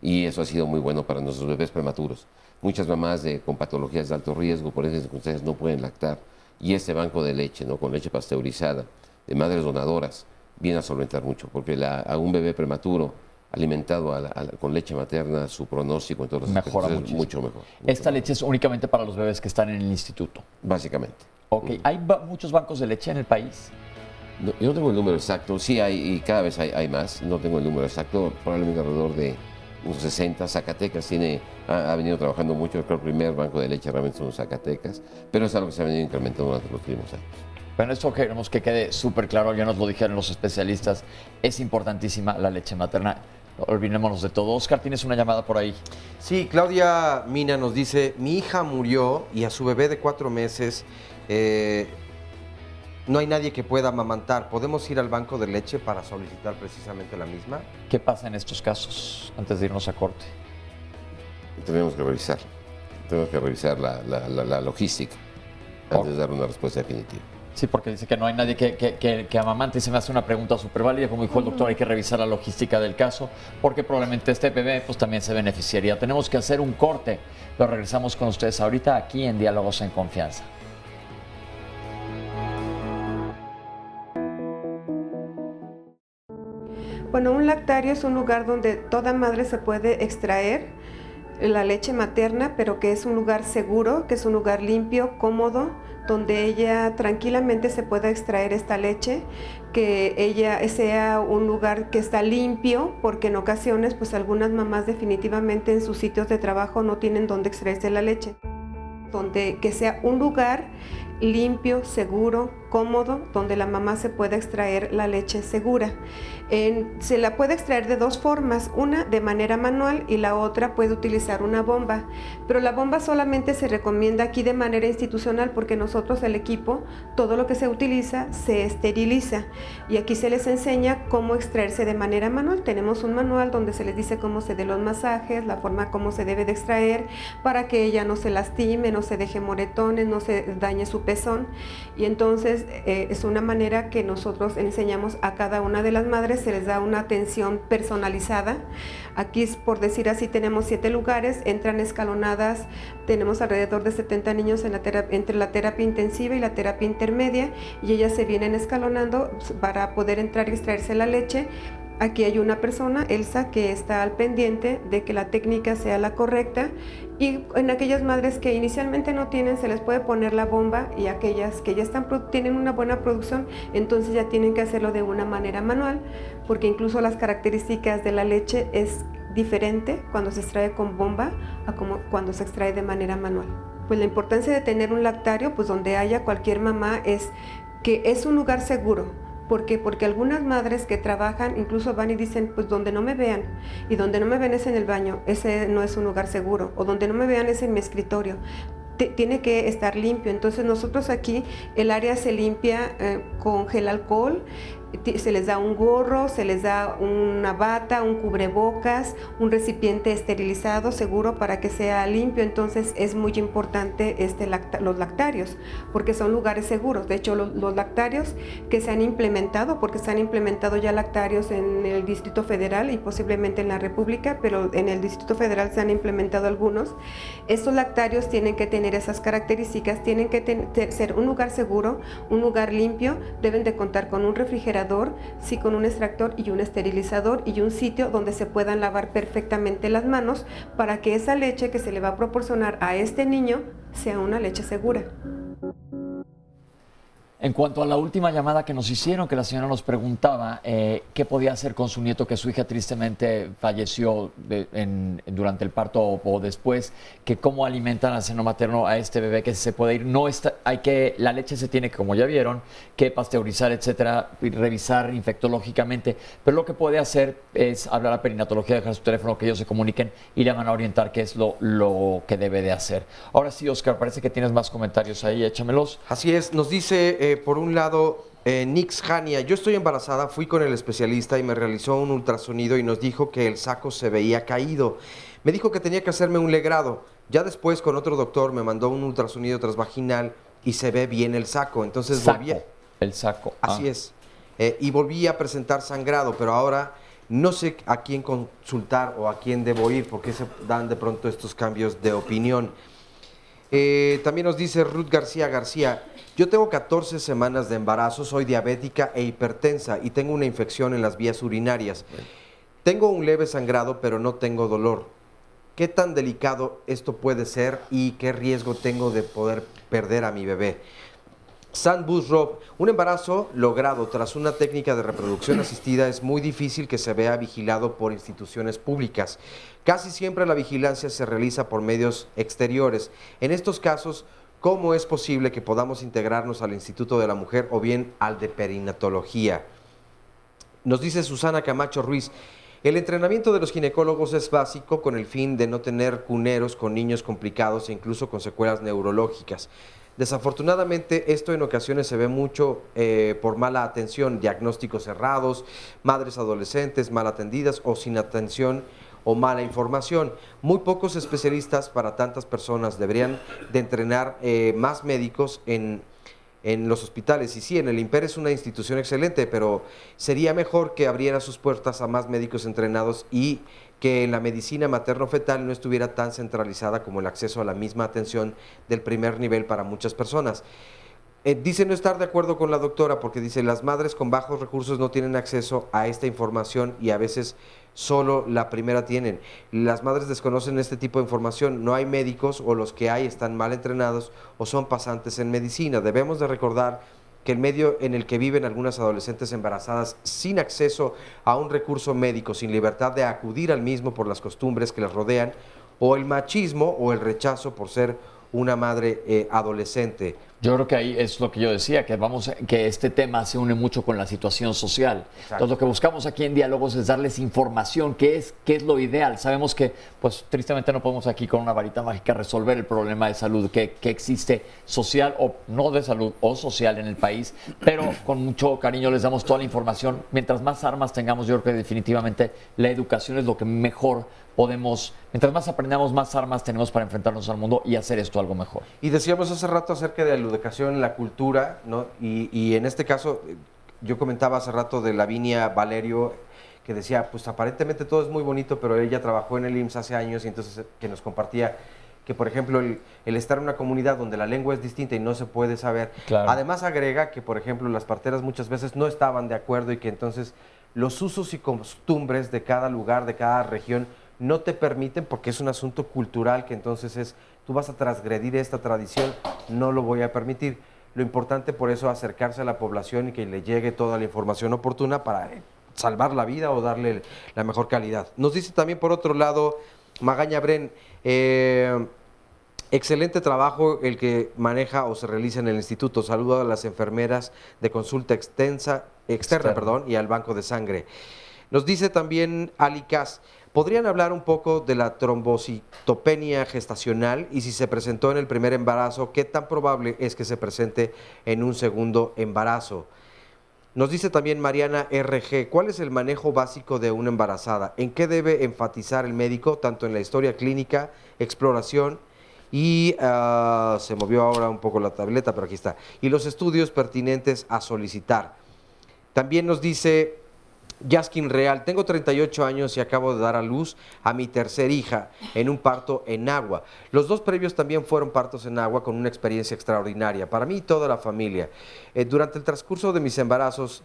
y eso ha sido muy bueno para nuestros bebés prematuros. Muchas mamás con patologías de alto riesgo, por esas circunstancias, no pueden lactar, y este banco de leche, con leche pasteurizada, de madres donadoras, viene a solventar mucho, porque a un bebé prematuro alimentado con leche materna, su pronóstico en todos los mejora aspectos es mucho mejor. ¿Esta leche es únicamente para los bebés que están en el instituto? Básicamente. Ok. ¿Hay muchos bancos de leche en el país? Yo no tengo el número exacto, sí hay, y cada vez hay más, no tengo el número exacto, probablemente alrededor de unos 60. Zacatecas ha venido trabajando mucho, creo que el primer banco de leche realmente son Zacatecas, pero es algo que se ha venido incrementando durante los últimos años. Bueno, esto queremos que quede súper claro, ya nos lo dijeron los especialistas, es importantísima la leche materna. Olvidémonos de todo. Oscar, tienes una llamada por ahí. Sí, Claudia Mina nos dice, mi hija murió y a su bebé de 4 meses no hay nadie que pueda amamantar. ¿Podemos ir al banco de leche para solicitar precisamente la misma? ¿Qué pasa en estos casos antes de irnos a corte? Tenemos que revisar la logística antes de dar una respuesta definitiva. Sí, porque dice que no hay nadie que amamante y se me hace una pregunta súper válida. Como dijo el doctor, hay que revisar la logística del caso porque probablemente este bebé pues también se beneficiaría. Tenemos que hacer un corte, pero regresamos con ustedes ahorita aquí en Diálogos en Confianza. Bueno, un lactario es un lugar donde toda madre se puede extraer la leche materna, pero que es un lugar seguro, que es un lugar limpio, cómodo, donde ella tranquilamente se pueda extraer esta leche, que ella sea un lugar que está limpio, porque en ocasiones pues algunas mamás definitivamente en sus sitios de trabajo no tienen dónde extraerse la leche. Que sea un lugar limpio, seguro, cómodo, donde la mamá se pueda extraer la leche segura. Se la puede extraer de dos formas, una de manera manual y la otra puede utilizar una bomba, pero la bomba solamente se recomienda aquí de manera institucional porque nosotros, el equipo, todo lo que se utiliza se esteriliza y aquí se les enseña cómo extraerse de manera manual. Tenemos un manual donde se les dice cómo se den los masajes, la forma como se debe de extraer para que ella no se lastime, no se deje moretones, no se dañe su pezón, y entonces es una manera que nosotros enseñamos a cada una de las madres, se les da una atención personalizada. Aquí, por decir así, tenemos 7 lugares, entran escalonadas, tenemos alrededor de 70 niños entre la terapia intensiva y la terapia intermedia, y ellas se vienen escalonando para poder entrar y extraerse la leche. Aquí hay una persona, Elsa, que está al pendiente de que la técnica sea la correcta, y en aquellas madres que inicialmente no tienen se les puede poner la bomba, y aquellas que ya tienen una buena producción, entonces ya tienen que hacerlo de una manera manual, porque incluso las características de la leche es diferente cuando se extrae con bomba a como cuando se extrae de manera manual. Pues la importancia de tener un lactario, pues donde haya cualquier mamá, es que es un lugar seguro. ¿Por qué? Porque algunas madres que trabajan incluso van y dicen, pues donde no me vean, y donde no me ven es en el baño, ese no es un lugar seguro, o donde no me vean es en mi escritorio. Tiene que estar limpio. Entonces nosotros aquí el área se limpia con gel alcohol, se les da un gorro, se les da una bata, un cubrebocas, un recipiente esterilizado seguro para que sea limpio. Entonces es muy importante los lactarios, porque son lugares seguros. De hecho, los lactarios que se han implementado, porque se han implementado ya lactarios en el Distrito Federal y posiblemente en la República, pero en el Distrito Federal se han implementado algunos. Estos lactarios tienen que tener esas características, tienen que ser un lugar seguro, un lugar limpio, deben de contar con un refrigerador, sí, con un extractor y un esterilizador y un sitio donde se puedan lavar perfectamente las manos para que esa leche que se le va a proporcionar a este niño sea una leche segura. En cuanto a la última llamada que nos hicieron, que la señora nos preguntaba qué podía hacer con su nieto, que su hija tristemente falleció durante el parto o después, que cómo alimentan al seno materno a este bebé, que se puede ir, la leche se tiene que, como ya vieron, que pasteurizar, etcétera, y revisar infectológicamente, pero lo que puede hacer es hablar a perinatología, dejar su teléfono, que ellos se comuniquen y le van a orientar qué es lo que debe de hacer. Ahora sí, Oscar, parece que tienes más comentarios ahí, échamelos. Así es, nos dice por un lado, Nix Jania, yo estoy embarazada, fui con el especialista y me realizó un ultrasonido y nos dijo que el saco se veía caído. Me dijo que tenía que hacerme un legrado. Ya después con otro doctor me mandó un ultrasonido transvaginal y se ve bien el saco. Entonces el saco. Así es. Y volví a presentar sangrado, pero ahora no sé a quién consultar o a quién debo ir, porque se dan de pronto estos cambios de opinión. También nos dice Ruth García, yo tengo 14 semanas de embarazo, soy diabética e hipertensa y tengo una infección en las vías urinarias. Tengo un leve sangrado, pero no tengo dolor. ¿Qué tan delicado esto puede ser y qué riesgo tengo de poder perder a mi bebé? Sandbus Rob, un embarazo logrado tras una técnica de reproducción asistida es muy difícil que se vea vigilado por instituciones públicas. Casi siempre la vigilancia se realiza por medios exteriores. En estos casos, ¿cómo es posible que podamos integrarnos al Instituto de la Mujer o bien al de Perinatología? Nos dice Susana Camacho Ruiz, el entrenamiento de los ginecólogos es básico con el fin de no tener cuneros con niños complicados e incluso con secuelas neurológicas. Desafortunadamente, esto en ocasiones se ve mucho por mala atención, diagnósticos cerrados, madres adolescentes mal atendidas o sin atención o mala información. Muy pocos especialistas para tantas personas. Deberían de entrenar más médicos en los hospitales. Y sí, en el IMPER es una institución excelente, pero sería mejor que abriera sus puertas a más médicos entrenados y que en la medicina materno-fetal no estuviera tan centralizada como el acceso a la misma atención del primer nivel para muchas personas. Dice no estar de acuerdo con la doctora porque dice las madres con bajos recursos no tienen acceso a esta información y a veces solo la primera tienen. Las madres desconocen este tipo de información, no hay médicos o los que hay están mal entrenados o son pasantes en medicina. Debemos de recordar que el medio en el que viven algunas adolescentes embarazadas sin acceso a un recurso médico, sin libertad de acudir al mismo por las costumbres que les rodean, o el machismo o el rechazo por ser una madre adolescente. Yo creo que ahí es lo que yo decía, que este tema se une mucho con la situación social. Exacto. Entonces lo que buscamos aquí en Diálogos es darles información, qué es lo ideal. Sabemos que, pues tristemente no podemos aquí con una varita mágica resolver el problema de salud que existe social o no de salud o social en el país, pero con mucho cariño les damos toda la información. Mientras más armas tengamos, yo creo que definitivamente la educación es lo que mejor podemos, mientras más aprendamos, más armas tenemos para enfrentarnos al mundo y hacer esto algo mejor. Y decíamos hace rato acerca de la educación, la cultura, ¿no? Y en este caso, yo comentaba hace rato de Lavinia Valerio, que decía, pues aparentemente todo es muy bonito, pero ella trabajó en el IMSS hace años y entonces que nos compartía que, por ejemplo, el estar en una comunidad donde la lengua es distinta y no se puede saber. Claro. Además agrega que, por ejemplo, las parteras muchas veces no estaban de acuerdo y que entonces los usos y costumbres de cada lugar, de cada región, no te permiten, porque es un asunto cultural que entonces tú vas a transgredir esta tradición, no lo voy a permitir. Lo importante por eso es acercarse a la población y que le llegue toda la información oportuna para salvar la vida o darle la mejor calidad. Nos dice también por otro lado Magaña Bren, excelente trabajo el que maneja o se realiza en el instituto. Saludo a las enfermeras de consulta externa y al banco de sangre. Nos dice también Ali Cas, ¿podrían hablar un poco de la trombocitopenia gestacional y si se presentó en el primer embarazo, qué tan probable es que se presente en un segundo embarazo? Nos dice también Mariana RG, ¿cuál es el manejo básico de una embarazada? ¿En qué debe enfatizar el médico, tanto en la historia clínica, exploración y se movió ahora un poco la tableta, pero aquí está, y los estudios pertinentes a solicitar? También nos dice Yaskin Real, tengo 38 años y acabo de dar a luz a mi tercer hija en un parto en agua. Los dos previos también fueron partos en agua con una experiencia extraordinaria para mí y toda la familia. Durante el transcurso de mis embarazos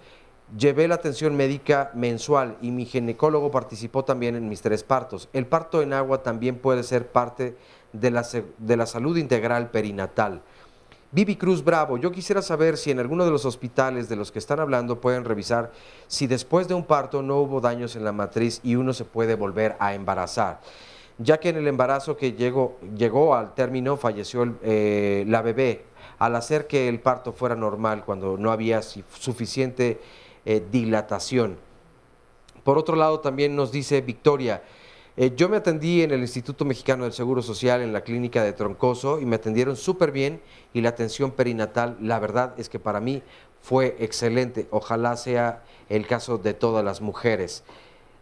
llevé la atención médica mensual y mi ginecólogo participó también en mis 3 partos. El parto en agua también puede ser parte de la salud integral perinatal. Vivi Cruz Bravo, yo quisiera saber si en alguno de los hospitales de los que están hablando pueden revisar si después de un parto no hubo daños en la matriz y uno se puede volver a embarazar, ya que en el embarazo que llegó al término falleció la bebé, al hacer que el parto fuera normal cuando no había suficiente dilatación. Por otro lado, también nos dice Victoria, yo me atendí en el Instituto Mexicano del Seguro Social en la clínica de Troncoso y me atendieron súper bien y la atención perinatal, la verdad es que para mí fue excelente. Ojalá sea el caso de todas las mujeres.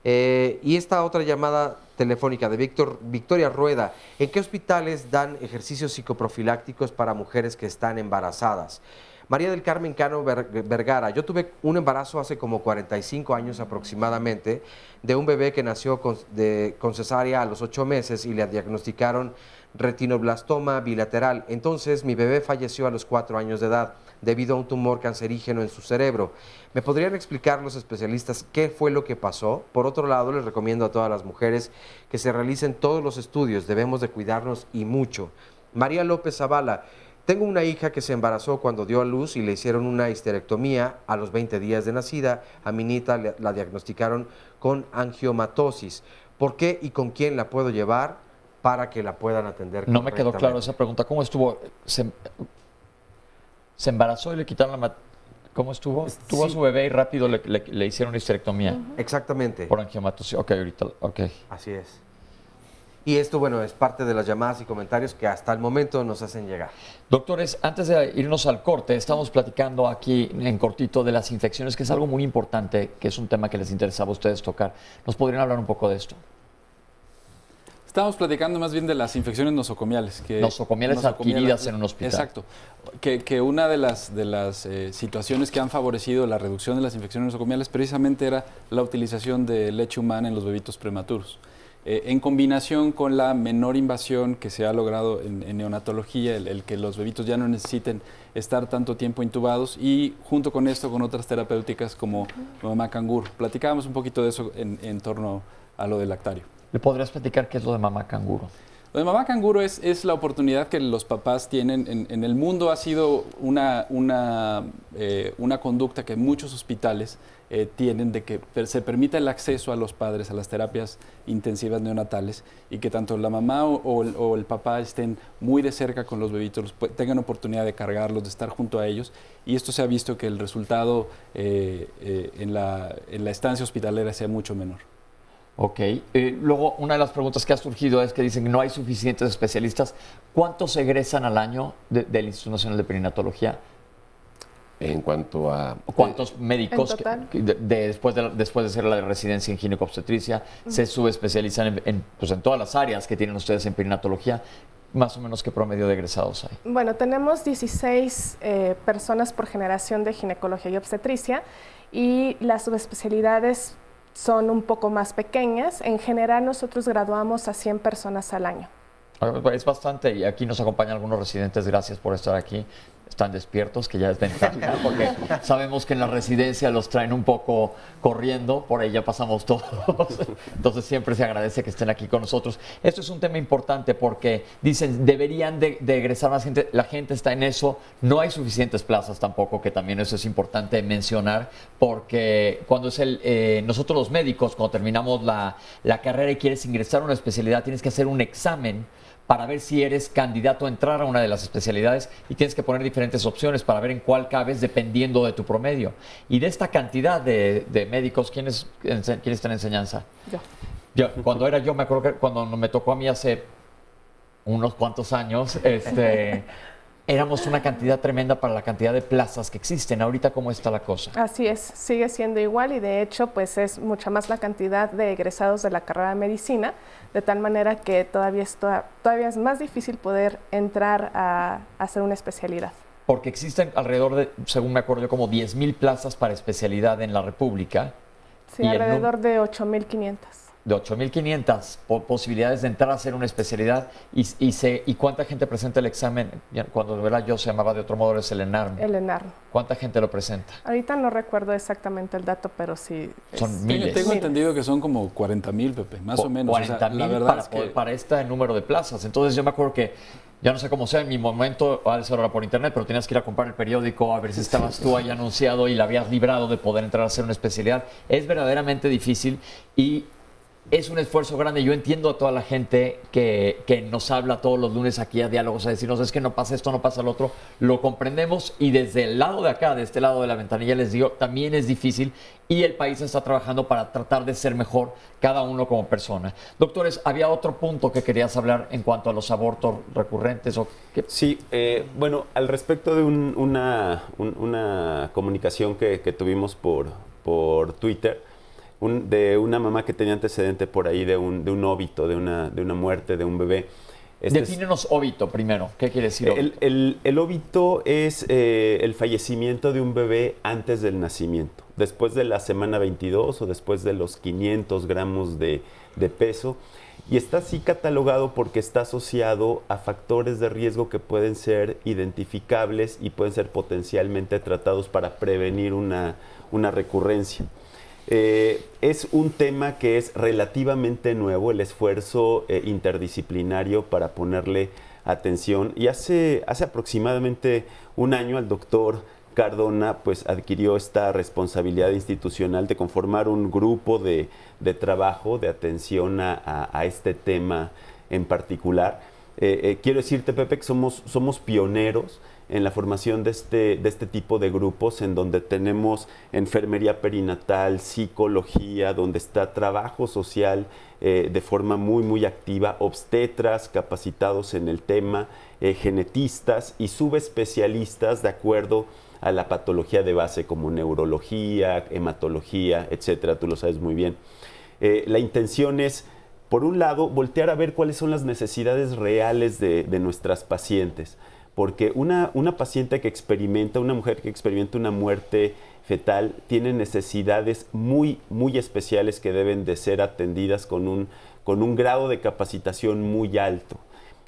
Y esta otra llamada telefónica de Victoria Rueda, ¿en qué hospitales dan ejercicios psicoprofilácticos para mujeres que están embarazadas? María del Carmen Cano Vergara, yo tuve un embarazo hace como 45 años aproximadamente de un bebé que nació con cesárea a los 8 meses y le diagnosticaron retinoblastoma bilateral. Entonces mi bebé falleció a los 4 años de edad debido a un tumor cancerígeno en su cerebro. ¿Me podrían explicar los especialistas qué fue lo que pasó? Por otro lado, les recomiendo a todas las mujeres que se realicen todos los estudios, debemos de cuidarnos y mucho. María López Zavala, Tengo una hija que se embarazó cuando dio a luz y le hicieron una histerectomía a los 20 días de nacida. A mi nieta la diagnosticaron con angiomatosis. ¿Por qué y con quién la puedo llevar para que la puedan atender No me quedó correctamente? claro esa pregunta. ¿Cómo estuvo? ¿Se embarazó y le quitaron la ¿Cómo estuvo? Tuvo a su bebé y rápido le hicieron histerectomía. Exactamente. Por angiomatosis. Ok, ahorita. Ok. Así es. Y esto, bueno, es parte de las llamadas y comentarios que hasta el momento nos hacen llegar. Doctores, antes de irnos al corte, estamos platicando aquí en cortito de las infecciones, que es algo muy importante, que es un tema que les interesaba a ustedes tocar. ¿Nos podrían hablar un poco de esto? Estamos platicando más bien de las infecciones nosocomiales. Nosocomiales adquiridas en un hospital. Exacto. Que una de las situaciones que han favorecido la reducción de las infecciones nosocomiales precisamente era la utilización de leche humana en los bebitos prematuros. En combinación con la menor invasión que se ha logrado en neonatología, el que los bebitos ya no necesiten estar tanto tiempo intubados, y junto con esto con otras terapéuticas como mamá canguro. Platicábamos un poquito de eso en torno a lo del lactario. ¿Le podrías platicar qué es lo de mamá canguro? Lo de mamá canguro es la oportunidad que los papás tienen. En el mundo ha sido una conducta que muchos hospitales tienen de que se permita el acceso a los padres a las terapias intensivas neonatales y que tanto la mamá o el papá estén muy de cerca con los bebitos, tengan oportunidad de cargarlos, de estar junto a ellos, y esto se ha visto que el resultado en la estancia hospitalera sea mucho menor. Ok. Luego, una de las preguntas que ha surgido es que dicen que no hay suficientes especialistas. ¿Cuántos egresan al año del Instituto Nacional de Perinatología? En cuanto a... ¿Cuántos médicos después de hacer la residencia en ginecobstetricia se subespecializan en todas las áreas que tienen ustedes en perinatología? Más o menos, ¿qué promedio de egresados hay? Bueno, tenemos 16 personas por generación de ginecología y obstetricia, y las subespecialidades son un poco más pequeñas. En general, nosotros graduamos a 100 personas al año. Es bastante, y aquí nos acompañan algunos residentes. Gracias por estar aquí. Están despiertos, que ya es ventaja, porque sabemos que en la residencia los traen un poco corriendo, por ahí ya pasamos todos. Entonces siempre se agradece que estén aquí con nosotros. Esto es un tema importante porque dicen, deberían de egresar más gente. La gente está en eso. No hay suficientes plazas tampoco, que también eso es importante mencionar, porque cuando es nosotros los médicos, cuando terminamos la carrera y quieres ingresar a una especialidad, tienes que hacer un examen para ver si eres candidato a entrar a una de las especialidades, y tienes que poner diferentes opciones para ver en cuál cabes dependiendo de tu promedio. Y de esta cantidad de médicos, ¿quién está en enseñanza? Yo. Cuando me acuerdo que cuando me tocó a mí hace unos cuantos años, éramos una cantidad tremenda para la cantidad de plazas que existen. Ahorita, ¿cómo está la cosa? Así es, sigue siendo igual, y de hecho pues es mucha más la cantidad de egresados de la carrera de medicina, de tal manera que todavía es más difícil poder entrar a hacer una especialidad. Porque existen alrededor de, según me acuerdo yo, como 10,000 plazas para especialidad en la República. Sí, alrededor de 8,500. De 8,500 posibilidades de entrar a hacer una especialidad. ¿Y cuánta gente presenta el examen? Cuando yo se llamaba de otro modo, es el ENARM. El ENARM. ¿Cuánta gente lo presenta? Ahorita no recuerdo exactamente el dato, pero sí. Son miles. Tengo entendido que son como 40,000, Pepe, más o menos. 40,000 para este número de plazas. Entonces yo me acuerdo que, ya no sé cómo sea, en mi momento, ha de ser ahora por internet, pero tenías que ir a comprar el periódico a ver si estabas tú ahí anunciado y la habías librado de poder entrar a hacer una especialidad. Es verdaderamente difícil y es un esfuerzo grande. Yo entiendo a toda la gente que nos habla todos los lunes aquí a Diálogos a decirnos, es que no pasa esto, no pasa lo otro. Lo comprendemos, y desde el lado de acá, de este lado de la ventanilla, les digo, también es difícil, y el país está trabajando para tratar de ser mejor cada uno como persona. Doctores, había otro punto que querías hablar en cuanto a los abortos recurrentes. Sí, bueno, al respecto de una comunicación que tuvimos por Twitter, de una mamá que tenía antecedente por ahí de un óbito, de una muerte de un bebé. Defínenos óbito primero. ¿Qué quiere decir óbito? El óbito es el fallecimiento de un bebé antes del nacimiento, después de la semana 22 o después de los 500 gramos de peso. Y está así catalogado porque está asociado a factores de riesgo que pueden ser identificables y pueden ser potencialmente tratados para prevenir una recurrencia. Es un tema que es relativamente nuevo, el esfuerzo interdisciplinario para ponerle atención. Y hace aproximadamente un año el doctor Cardona pues adquirió esta responsabilidad institucional de conformar un grupo de trabajo, de atención a este tema en particular. Quiero decirte, Pepe, que somos pioneros en la formación de este tipo de grupos, en donde tenemos enfermería perinatal, psicología, donde está trabajo social de forma muy, muy activa, obstetras capacitados en el tema, genetistas y subespecialistas de acuerdo a la patología de base como neurología, hematología, etcétera, tú lo sabes muy bien. La intención es, por un lado, voltear a ver cuáles son las necesidades reales de nuestras pacientes, porque una paciente que experimenta, una mujer que experimenta una muerte fetal, tiene necesidades muy, muy especiales que deben de ser atendidas con un grado de capacitación muy alto.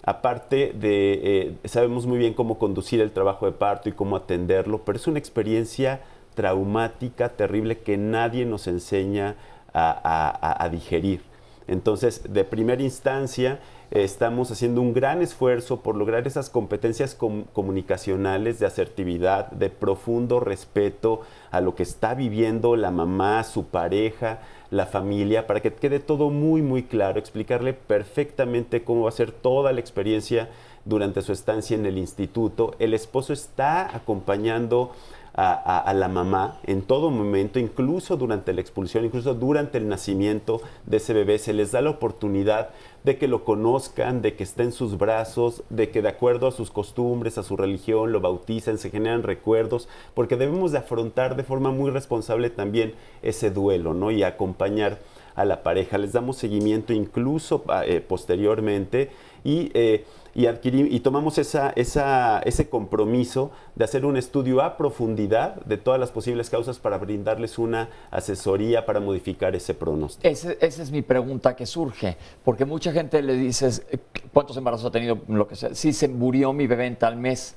Aparte de, sabemos muy bien cómo conducir el trabajo de parto y cómo atenderlo, pero es una experiencia traumática, terrible, que nadie nos enseña a digerir. Entonces, de primera instancia, estamos haciendo un gran esfuerzo por lograr esas competencias comunicacionales de asertividad, de profundo respeto a lo que está viviendo la mamá, su pareja, la familia, para que quede todo muy, muy claro, explicarle perfectamente cómo va a ser toda la experiencia durante su estancia en el instituto. El esposo está acompañando a la mamá en todo momento, incluso durante la expulsión, incluso durante el nacimiento de ese bebé. Se les da la oportunidad de que lo conozcan, de que esté en sus brazos, de que de acuerdo a sus costumbres, a su religión, lo bauticen, se generan recuerdos, porque debemos de afrontar de forma muy responsable también ese duelo, ¿no? Y acompañar a la pareja. Les damos seguimiento incluso posteriormente y tomamos ese compromiso de hacer un estudio a profundidad de todas las posibles causas para brindarles una asesoría para modificar ese pronóstico. Esa es mi pregunta que surge, porque mucha gente le dices, ¿cuántos embarazos ha tenido? Lo que sea. Sí, se murió mi bebé en tal mes,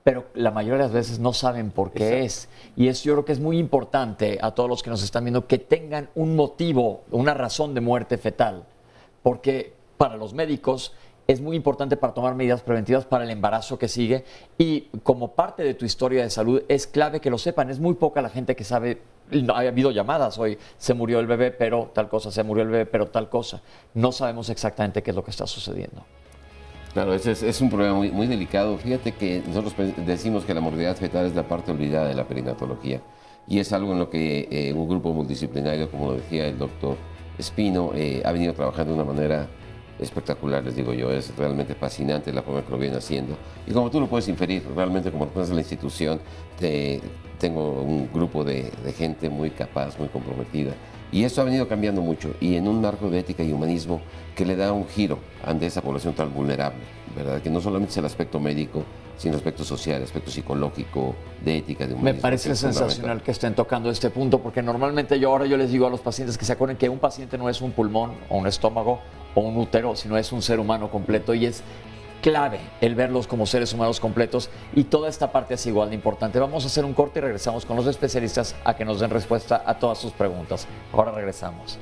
pero la mayoría de las veces no saben por qué es. Y eso yo creo que es muy importante a todos los que nos están viendo, que tengan un motivo, una razón de muerte fetal, porque para los médicos es muy importante para tomar medidas preventivas para el embarazo que sigue, y como parte de tu historia de salud es clave que lo sepan. Es muy poca la gente que sabe. Ha habido llamadas hoy, se murió el bebé pero tal cosa, se murió el bebé pero tal cosa. No sabemos exactamente qué es lo que está sucediendo. Claro, es un problema muy, muy delicado. Fíjate que nosotros decimos que la mortalidad fetal es la parte olvidada de la perinatología, y es algo en lo que un grupo multidisciplinario, como lo decía el doctor Espino, ha venido trabajando de una manera espectacular, les digo yo. Es realmente fascinante la forma que lo viene haciendo. Y como tú lo puedes inferir, realmente como representas de la institución, tengo un grupo de gente muy capaz, muy comprometida. Y eso ha venido cambiando mucho, y en un marco de ética y humanismo que le da un giro ante esa población tan vulnerable, ¿verdad? Que no solamente es el aspecto médico, sino el aspecto social, el aspecto psicológico, de ética, de humanismo. Me parece sensacional que estén tocando este punto, porque normalmente yo les digo a los pacientes que se acuerden que un paciente no es un pulmón o un estómago o un útero, sino es un ser humano completo, y es clave el verlos como seres humanos completos, y toda esta parte es igual de importante. Vamos a hacer un corte y regresamos con los especialistas a que nos den respuesta a todas sus preguntas. Ahora regresamos.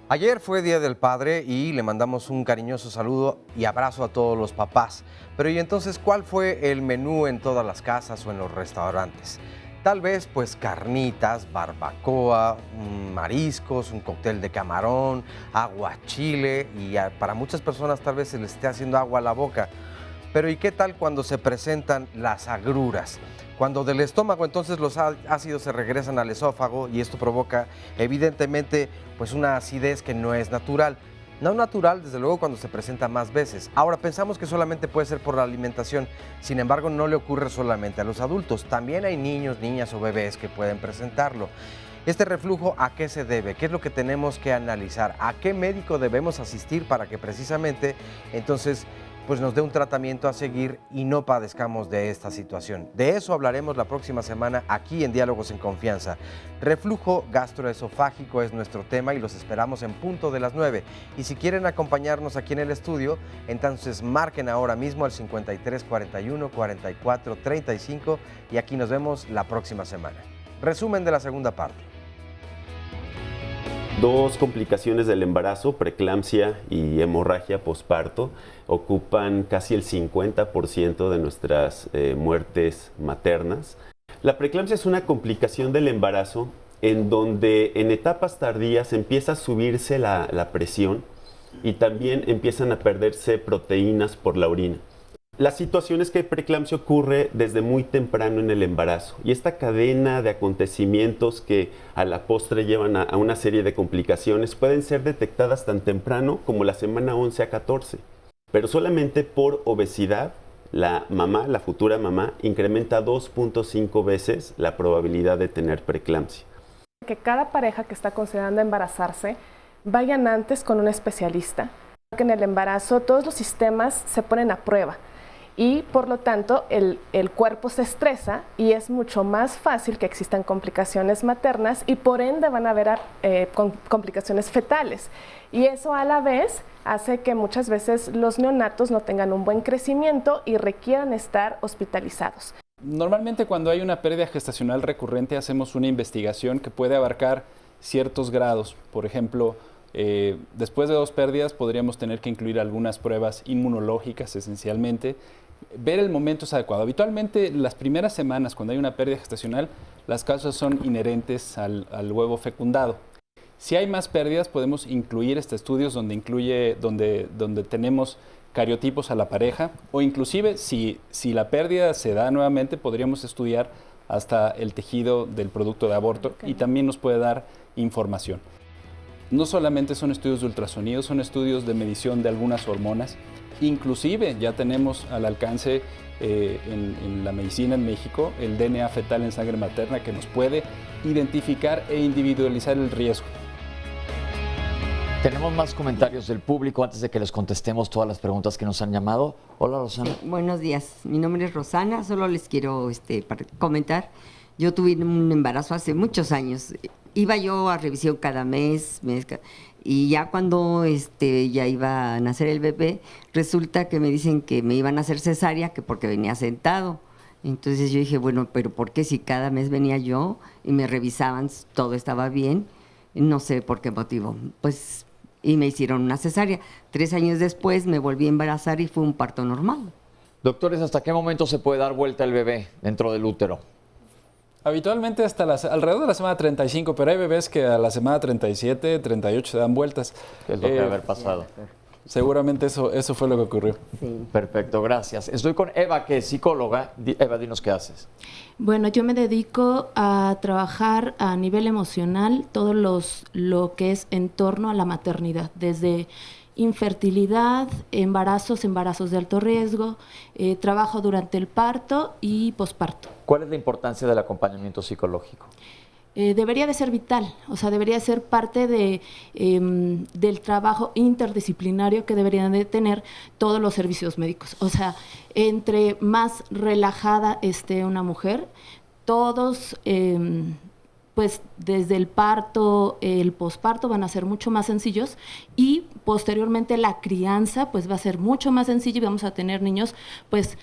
Ayer fue Día del Padre y le mandamos un cariñoso saludo y abrazo a todos los papás. Pero ¿y entonces cuál fue el menú en todas las casas o en los restaurantes? Tal vez pues carnitas, barbacoa, mariscos, un cóctel de camarón, aguachile, y para muchas personas tal vez se les esté haciendo agua a la boca. Pero ¿y qué tal cuando se presentan las agruras? Cuando del estómago entonces los ácidos se regresan al esófago, y esto provoca evidentemente pues una acidez que no es natural. No natural, desde luego, cuando se presenta más veces. Ahora, pensamos que solamente puede ser por la alimentación. Sin embargo, no le ocurre solamente a los adultos. También hay niños, niñas o bebés que pueden presentarlo. Este reflujo, ¿a qué se debe? ¿Qué es lo que tenemos que analizar? ¿A qué médico debemos asistir para que precisamente entonces pues nos dé un tratamiento a seguir y no padezcamos de esta situación? De eso hablaremos la próxima semana aquí en Diálogos en Confianza. Reflujo gastroesofágico es nuestro tema y los esperamos en punto de las 9. Y si quieren acompañarnos aquí en el estudio, entonces marquen ahora mismo al 53 41 44 35 y aquí nos vemos la próxima semana. Resumen de la segunda parte. Dos complicaciones del embarazo, preeclampsia y hemorragia posparto, ocupan casi el 50% de nuestras muertes maternas. La preeclampsia es una complicación del embarazo en donde en etapas tardías empieza a subirse la presión y también empiezan a perderse proteínas por la orina. La situación es que el preeclampsia ocurre desde muy temprano en el embarazo y esta cadena de acontecimientos que a la postre llevan a una serie de complicaciones pueden ser detectadas tan temprano como la semana 11 a 14, pero solamente por obesidad la mamá, la futura mamá, incrementa 2.5 veces la probabilidad de tener preeclampsia. Que cada pareja que está considerando embarazarse vayan antes con un especialista, porque en el embarazo todos los sistemas se ponen a prueba. Y por lo tanto el cuerpo se estresa y es mucho más fácil que existan complicaciones maternas y por ende van a haber complicaciones fetales. Y eso a la vez hace que muchas veces los neonatos no tengan un buen crecimiento y requieran estar hospitalizados. Normalmente cuando hay una pérdida gestacional recurrente hacemos una investigación que puede abarcar ciertos grados. Por ejemplo, después de 2 pérdidas podríamos tener que incluir algunas pruebas inmunológicas esencialmente. Ver el momento es adecuado. Habitualmente las primeras semanas cuando hay una pérdida gestacional las causas son inherentes al huevo fecundado. Si hay más pérdidas podemos incluir estudios donde tenemos cariotipos a la pareja o inclusive si la pérdida se da nuevamente podríamos estudiar hasta el tejido del producto de aborto y también nos puede dar información. No solamente son estudios de ultrasonido, son estudios de medición de algunas hormonas. Inclusive ya tenemos al alcance en la medicina en México el DNA fetal en sangre materna que nos puede identificar e individualizar el riesgo. Tenemos más comentarios del público antes de que les contestemos todas las preguntas que nos han llamado. Hola, Rosana. Buenos días, mi nombre es Rosana, solo les quiero comentar. Yo tuve un embarazo hace muchos años. Iba yo a revisión cada mes y ya cuando ya iba a nacer el bebé, resulta que me dicen que me iban a hacer cesárea, que porque venía sentado. Entonces yo dije, bueno, pero ¿por qué si cada mes venía yo y me revisaban, todo estaba bien? No sé por qué motivo. Pues, y me hicieron una cesárea. 3 años después me volví a embarazar y fue un parto normal. Doctores, ¿hasta qué momento se puede dar vuelta el bebé dentro del útero? Habitualmente hasta alrededor de la semana 35, pero hay bebés que a la semana 37, 38 se dan vueltas. ¿Qué es lo que debe haber pasado? Seguramente eso fue lo que ocurrió. Sí. Perfecto, gracias. Estoy con Eva, que es psicóloga. Eva, dinos qué haces. Bueno, yo me dedico a trabajar a nivel emocional todo lo que es en torno a la maternidad, desde infertilidad, embarazos de alto riesgo, trabajo durante el parto y posparto. ¿Cuál es la importancia del acompañamiento psicológico? Debería de ser vital, o sea, debería ser parte del trabajo interdisciplinario que deberían de tener todos los servicios médicos. O sea, entre más relajada esté una mujer, todos, pues desde el parto, el posparto van a ser mucho más sencillos y posteriormente la crianza pues va a ser mucho más sencilla y vamos a tener niños pues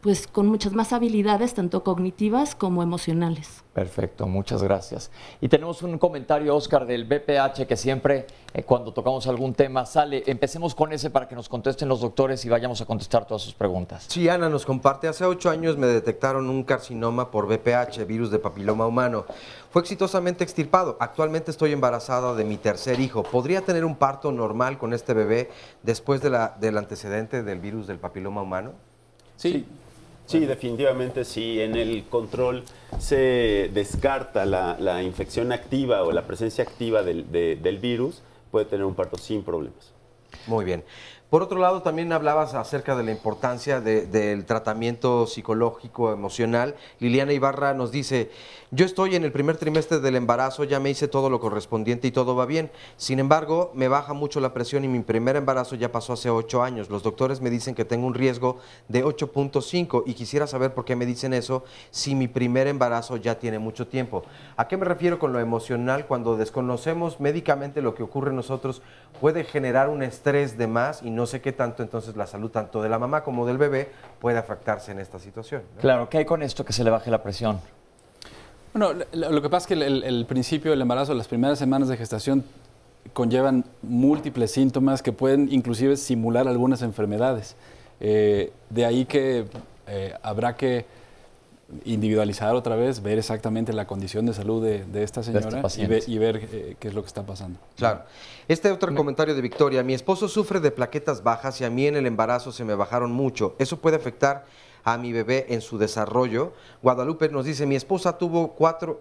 pues con muchas más habilidades, tanto cognitivas como emocionales. Perfecto, muchas gracias. Y tenemos un comentario, Oscar, del BPH, que siempre cuando tocamos algún tema sale. Empecemos con ese para que nos contesten los doctores y vayamos a contestar todas sus preguntas. Sí, Ana nos comparte, hace 8 años me detectaron un carcinoma por BPH, virus de papiloma humano. Fue exitosamente extirpado. Actualmente estoy embarazada de mi 3er hijo. ¿Podría tener un parto normal con este bebé después del antecedente del virus del papiloma humano? Sí, definitivamente sí. En el control se descarta la infección activa o la presencia activa del virus, puede tener un parto sin problemas. Muy bien. Por otro lado, también hablabas acerca de la importancia del tratamiento psicológico, emocional. Liliana Ibarra nos dice, yo estoy en el primer trimestre del embarazo, ya me hice todo lo correspondiente y todo va bien. Sin embargo, me baja mucho la presión y mi primer embarazo ya pasó hace 8 años. Los doctores me dicen que tengo un riesgo de 8.5 y quisiera saber por qué me dicen eso si mi primer embarazo ya tiene mucho tiempo. ¿A qué me refiero con lo emocional? Cuando desconocemos médicamente lo que ocurre en nosotros, puede generar un estrés de más y no sé qué tanto entonces la salud tanto de la mamá como del bebé puede afectarse en esta situación, ¿no? Claro, ¿qué hay con esto que se le baje la presión? Bueno, lo que pasa es que el principio del embarazo, las primeras semanas de gestación, conllevan múltiples síntomas que pueden inclusive simular algunas enfermedades. De ahí que habrá que individualizar otra vez, ver exactamente la condición de salud de esta señora y ver qué es lo que está pasando. Claro. Otro comentario de Victoria. Mi esposo sufre de plaquetas bajas y a mí en el embarazo se me bajaron mucho. ¿Eso puede afectar a mi bebé en su desarrollo? Guadalupe nos dice, mi esposa tuvo 4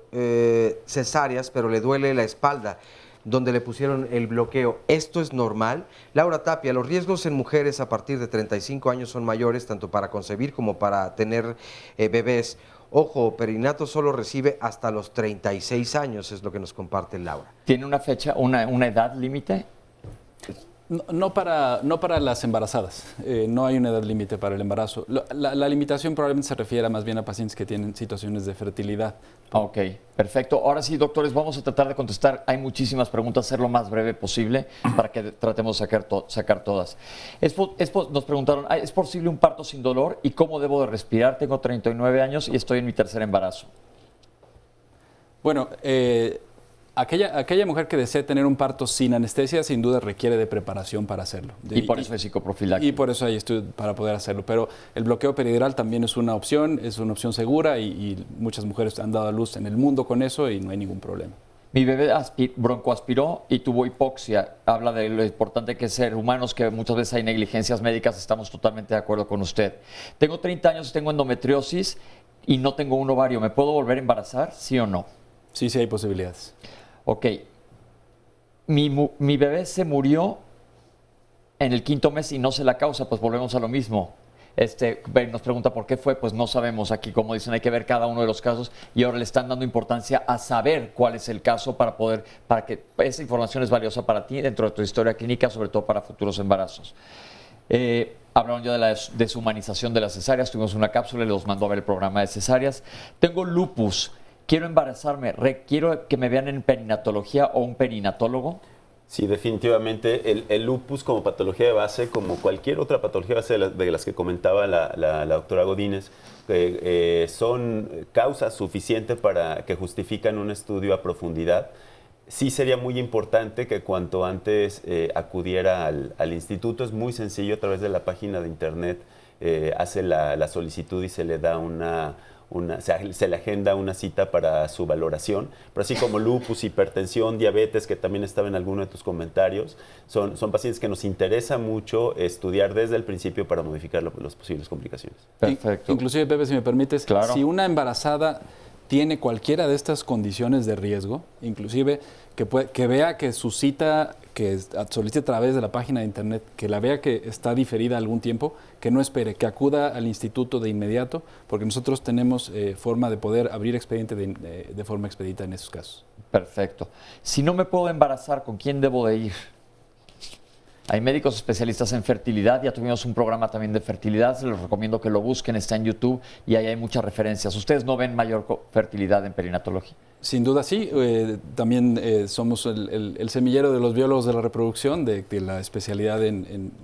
cesáreas, pero le duele la espalda, donde le pusieron el bloqueo. ¿Esto es normal? Laura Tapia, los riesgos en mujeres a partir de 35 años son mayores, tanto para concebir como para tener bebés. Ojo, perinato solo recibe hasta los 36 años, es lo que nos comparte Laura. ¿Tiene una fecha, una edad límite? No para las embarazadas, no hay una edad límite para el embarazo. La limitación probablemente se refiere más bien a pacientes que tienen situaciones de fertilidad. Ok, perfecto. Ahora sí, doctores, vamos a tratar de contestar. Hay muchísimas preguntas, ser lo más breve posible para que tratemos de sacar todas. Nos preguntaron, ¿es posible un parto sin dolor y cómo debo de respirar? Tengo 39 años y estoy en mi tercer embarazo. Bueno, aquella mujer que desee tener un parto sin anestesia, sin duda requiere de preparación para hacerlo. Y por eso es psicoprofiláctico. Y por eso hay estudios para poder hacerlo. Pero el bloqueo peridural también es una opción segura y muchas mujeres han dado a luz en el mundo con eso y no hay ningún problema. Mi bebé broncoaspiró y tuvo hipoxia. Habla de lo importante que es ser humanos, que muchas veces hay negligencias médicas. Estamos totalmente de acuerdo con usted. Tengo 30 años, tengo endometriosis y no tengo un ovario. ¿Me puedo volver a embarazar? ¿Sí o no? Sí, sí hay posibilidades. Ok, mi bebé se murió en el 5º mes y no sé la causa, pues volvemos a lo mismo. Nos pregunta por qué fue, pues no sabemos. Aquí, como dicen, hay que ver cada uno de los casos y ahora le están dando importancia a saber cuál es el caso para que esa información es valiosa para ti dentro de tu historia clínica, sobre todo para futuros embarazos. Hablaron ya de la deshumanización de las cesáreas, tuvimos una cápsula y los mandó a ver el programa de cesáreas. Tengo lupus. Quiero embarazarme, ¿requiero que me vean en perinatología o un perinatólogo? Sí, definitivamente. El lupus como patología de base, como cualquier otra patología de base de las que comentaba la doctora Godínez, son causas suficientes para que justifican un estudio a profundidad. Sí sería muy importante que cuanto antes acudiera al instituto. Es muy sencillo, a través de la página de internet hace la solicitud y se le da se le agenda una cita para su valoración, pero así como lupus, hipertensión, diabetes, que también estaba en alguno de tus comentarios, son pacientes que nos interesa mucho estudiar desde el principio para modificar las posibles complicaciones. Perfecto. Inclusive, Pepe, si me permites, claro. Si una embarazada tiene cualquiera de estas condiciones de riesgo, inclusive que vea que su cita que solicite a través de la página de internet, que la vea que está diferida algún tiempo, que no espere, que acuda al instituto de inmediato, porque nosotros tenemos forma de poder abrir expediente de forma expedita en esos casos. Perfecto. Si no me puedo embarazar, ¿con quién debo de ir? Hay médicos especialistas en fertilidad, ya tuvimos un programa también de fertilidad, se los recomiendo que lo busquen, está en YouTube y ahí hay muchas referencias. ¿Ustedes no ven mayor fertilidad en perinatología? Sin duda sí, también somos el semillero de los biólogos de la reproducción, de la especialidad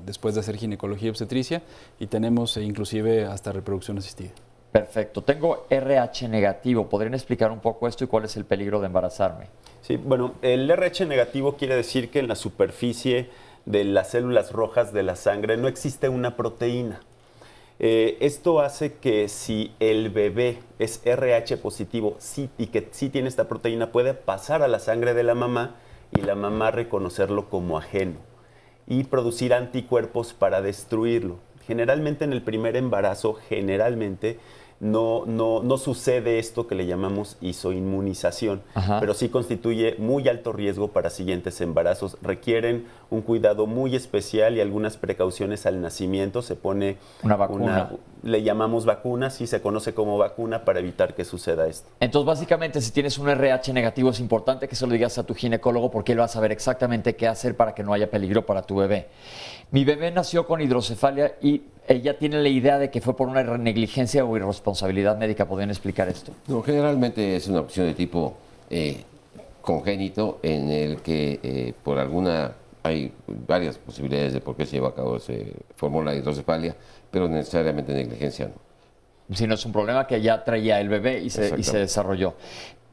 después de hacer ginecología y obstetricia, y tenemos inclusive hasta reproducción asistida. Perfecto. Tengo RH negativo. ¿Podrían explicar un poco esto y cuál es el peligro de embarazarme? Sí, bueno, el RH negativo quiere decir que en la superficie de las células rojas de la sangre no existe una proteína. Esto hace que si el bebé es RH positivo y que sí tiene esta proteína, puede pasar a la sangre de la mamá y la mamá reconocerlo como ajeno y producir anticuerpos para destruirlo. Generalmente en el primer embarazo, no sucede esto que le llamamos isoinmunización, pero sí constituye muy alto riesgo para siguientes embarazos. Requieren un cuidado muy especial y algunas precauciones al nacimiento. Se pone una vacuna. Le llamamos vacuna, sí se conoce como vacuna para evitar que suceda esto. Entonces, básicamente, si tienes un RH negativo, es importante que se lo digas a tu ginecólogo porque él va a saber exactamente qué hacer para que no haya peligro para tu bebé. Mi bebé nació con hidrocefalia y ella tiene la idea de que fue por una negligencia o irresponsabilidad médica. ¿Podrían explicar esto? No, generalmente es una opción de tipo congénito en el que hay varias posibilidades de por qué se llevó a cabo, se formó la hidrocefalia, pero necesariamente negligencia no. sino es un problema que ya traía el bebé y se desarrolló.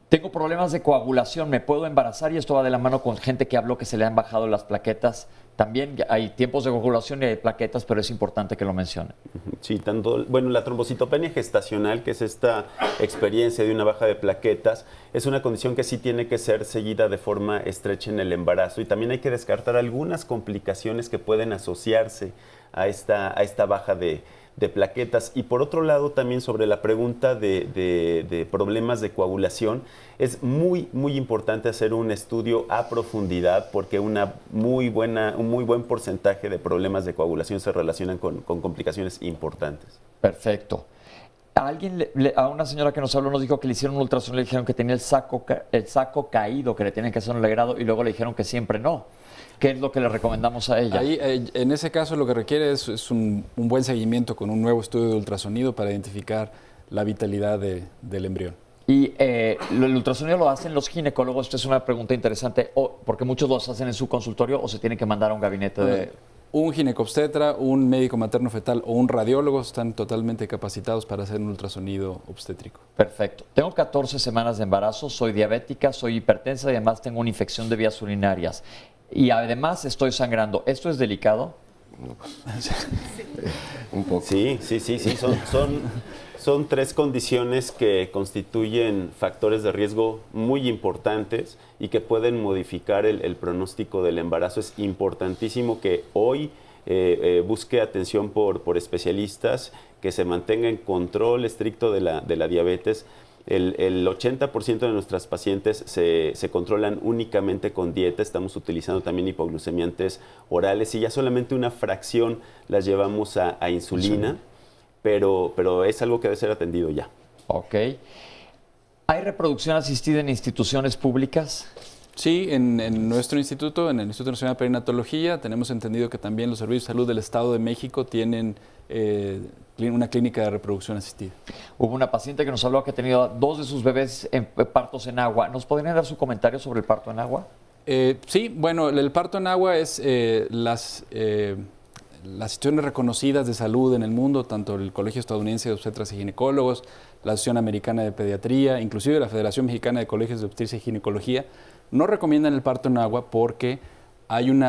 Tengo problemas de coagulación, me puedo embarazar, y esto va de la mano con gente que habló que se le han bajado las plaquetas. También hay tiempos de coagulación y hay plaquetas, pero es importante que lo mencione. Sí, la trombocitopenia gestacional, que es esta experiencia de una baja de plaquetas, es una condición que sí tiene que ser seguida de forma estrecha en el embarazo, y también hay que descartar algunas complicaciones que pueden asociarse a esta baja de plaquetas. Y por otro lado, también sobre la pregunta de problemas de coagulación, es muy importante hacer un estudio a profundidad, porque un muy buen porcentaje de problemas de coagulación se relacionan con complicaciones importantes. Perfecto. A una señora que nos habló nos dijo que le hicieron un ultrasonido y le dijeron que tenía el saco caído, que le tienen que hacer un legrado, y luego le dijeron que siempre no. ¿Qué es lo que le recomendamos a ella? Ahí, en ese caso, lo que requiere es un buen seguimiento con un nuevo estudio de ultrasonido para identificar la vitalidad del embrión. Y el ultrasonido lo hacen los ginecólogos. Esta es una pregunta interesante, porque muchos los hacen en su consultorio o se tienen que mandar a un gabinete de... Un ginecobstetra, un médico materno-fetal o un radiólogo están totalmente capacitados para hacer un ultrasonido obstétrico. Perfecto. Tengo 14 semanas de embarazo, soy diabética, soy hipertensa y además tengo una infección de vías urinarias. Y además estoy sangrando. ¿Esto es delicado? Un poco. Sí. Son 3 condiciones que constituyen factores de riesgo muy importantes y que pueden modificar el pronóstico del embarazo. Es importantísimo que hoy busque atención por especialistas, que se mantenga en control estricto de la diabetes. El 80% de nuestras pacientes se controlan únicamente con dieta. Estamos utilizando también hipoglucemiantes orales, y ya solamente una fracción las llevamos a insulina. Pero es algo que debe ser atendido ya. Ok. ¿Hay reproducción asistida en instituciones públicas? Sí, en nuestro instituto, en el Instituto Nacional de Perinatología, tenemos entendido que también los servicios de salud del Estado de México tienen una clínica de reproducción asistida. Hubo una paciente que nos habló que ha tenido 2 de sus bebés en partos en agua. ¿Nos podrían dar su comentario sobre el parto en agua? Sí, bueno, el parto en agua es las instituciones reconocidas de salud en el mundo, tanto el Colegio Estadounidense de Obstetras y Ginecólogos, la Asociación Americana de Pediatría, inclusive la Federación Mexicana de Colegios de Obstetricia y Ginecología, no recomiendan el parto en agua porque hay un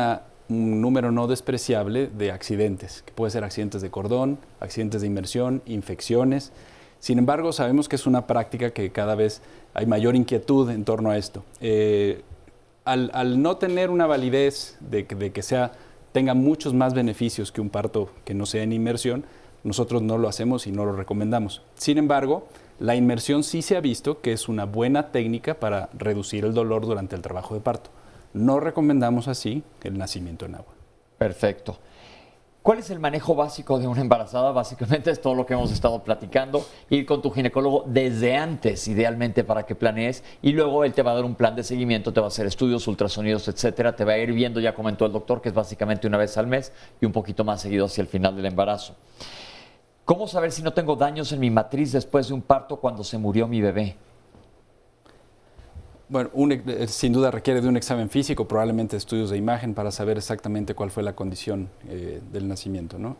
número no despreciable de accidentes, que puede ser accidentes de cordón, accidentes de inmersión, infecciones. Sin embargo, sabemos que es una práctica que cada vez hay mayor inquietud en torno a esto. Al no tener una validez de que tenga muchos más beneficios que un parto que no sea en inmersión, nosotros no lo hacemos y no lo recomendamos. Sin embargo, la inmersión sí se ha visto que es una buena técnica para reducir el dolor durante el trabajo de parto. No recomendamos así el nacimiento en agua. Perfecto. ¿Cuál es el manejo básico de una embarazada? Básicamente es todo lo que hemos estado platicando. Ir con tu ginecólogo desde antes, idealmente, para que planees, y luego él te va a dar un plan de seguimiento, te va a hacer estudios, ultrasonidos, etcétera. Te va a ir viendo, ya comentó el doctor, que es básicamente una vez al mes y un poquito más seguido hacia el final del embarazo. ¿Cómo saber si no tengo daños en mi matriz después de un parto cuando se murió mi bebé? Bueno, sin duda requiere de un examen físico, probablemente estudios de imagen para saber exactamente cuál fue la condición del nacimiento, ¿no?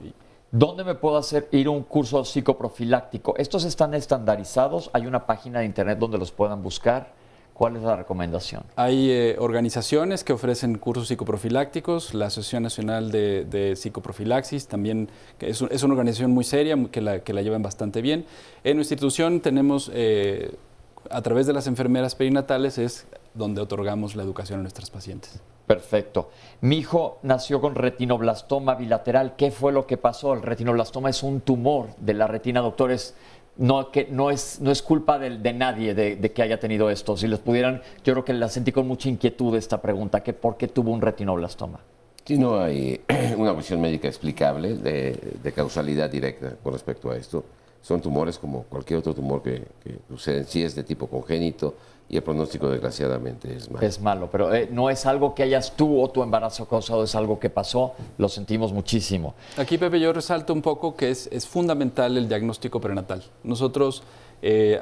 ¿Dónde me puedo ir a un curso psicoprofiláctico? ¿Estos están estandarizados? ¿Hay una página de internet donde los puedan buscar? ¿Cuál es la recomendación? Hay organizaciones que ofrecen cursos psicoprofilácticos, la Asociación Nacional de Psicoprofilaxis también, que es una organización muy seria, que la llevan bastante bien. En nuestra institución tenemos... a través de las enfermeras perinatales es donde otorgamos la educación a nuestras pacientes. Perfecto. Mi hijo nació con retinoblastoma bilateral. ¿Qué fue lo que pasó? El retinoblastoma es un tumor de la retina, doctores. No es culpa de nadie de que haya tenido esto. Si les pudieran, yo creo que la sentí con mucha inquietud esta pregunta, que ¿por qué tuvo un retinoblastoma? Sí, no hay una cuestión médica explicable de causalidad directa con respecto a esto. Son tumores como cualquier otro tumor que sucede, sí es de tipo congénito, y el pronóstico desgraciadamente es malo. Es malo, pero no es algo que hayas tú o tu embarazo causado, es algo que pasó, lo sentimos muchísimo. Aquí, Pepe, yo resalto un poco que es fundamental el diagnóstico prenatal. Nosotros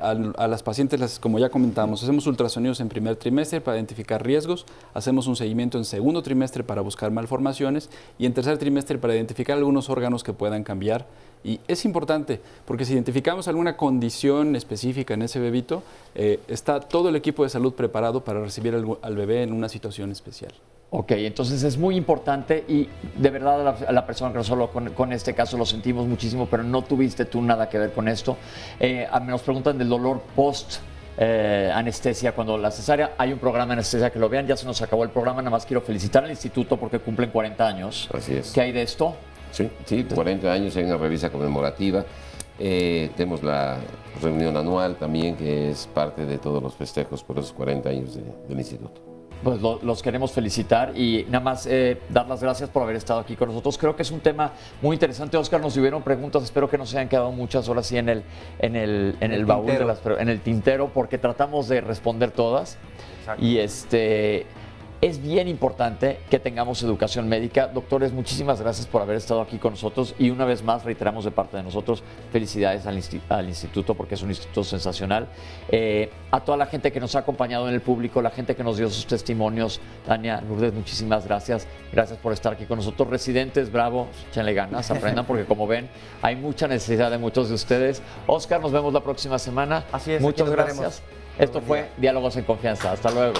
A las pacientes, como ya comentamos, hacemos ultrasonidos en primer trimestre para identificar riesgos, hacemos un seguimiento en segundo trimestre para buscar malformaciones y en tercer trimestre para identificar algunos órganos que puedan cambiar. Y es importante porque si identificamos alguna condición específica en ese bebito, está todo el equipo de salud preparado para recibir al bebé en una situación especial. Ok, entonces es muy importante y de verdad a la persona que nos habló con este caso lo sentimos muchísimo, pero no tuviste tú nada que ver con esto. Nos preguntan del dolor post anestesia cuando la cesárea. Hay un programa de anestesia que lo vean, ya se nos acabó el programa, nada más quiero felicitar al instituto porque cumplen 40 años. Así es. ¿Qué hay de esto? Sí, 40 años, hay una revista conmemorativa. Tenemos la reunión anual también, que es parte de todos los festejos por esos 40 años del instituto. Pues los queremos felicitar y nada más dar las gracias por haber estado aquí con nosotros. Creo que es un tema muy interesante. Oscar, nos hubieron preguntas, espero que no se hayan quedado muchas horas en el baúl, en el tintero, porque tratamos de responder todas. Exacto. Y es bien importante que tengamos educación médica. Doctores, muchísimas gracias por haber estado aquí con nosotros y una vez más reiteramos de parte de nosotros felicidades al instituto porque es un instituto sensacional. A toda la gente que nos ha acompañado en el público, la gente que nos dio sus testimonios, Tania, Lourdes, muchísimas gracias. Gracias por estar aquí con nosotros. Residentes, bravo, échenle ganas, aprendan porque como ven hay mucha necesidad de muchos de ustedes. Oscar, nos vemos la próxima semana. Así es. Muchas gracias. Esto fue Diálogos en Confianza. Hasta luego.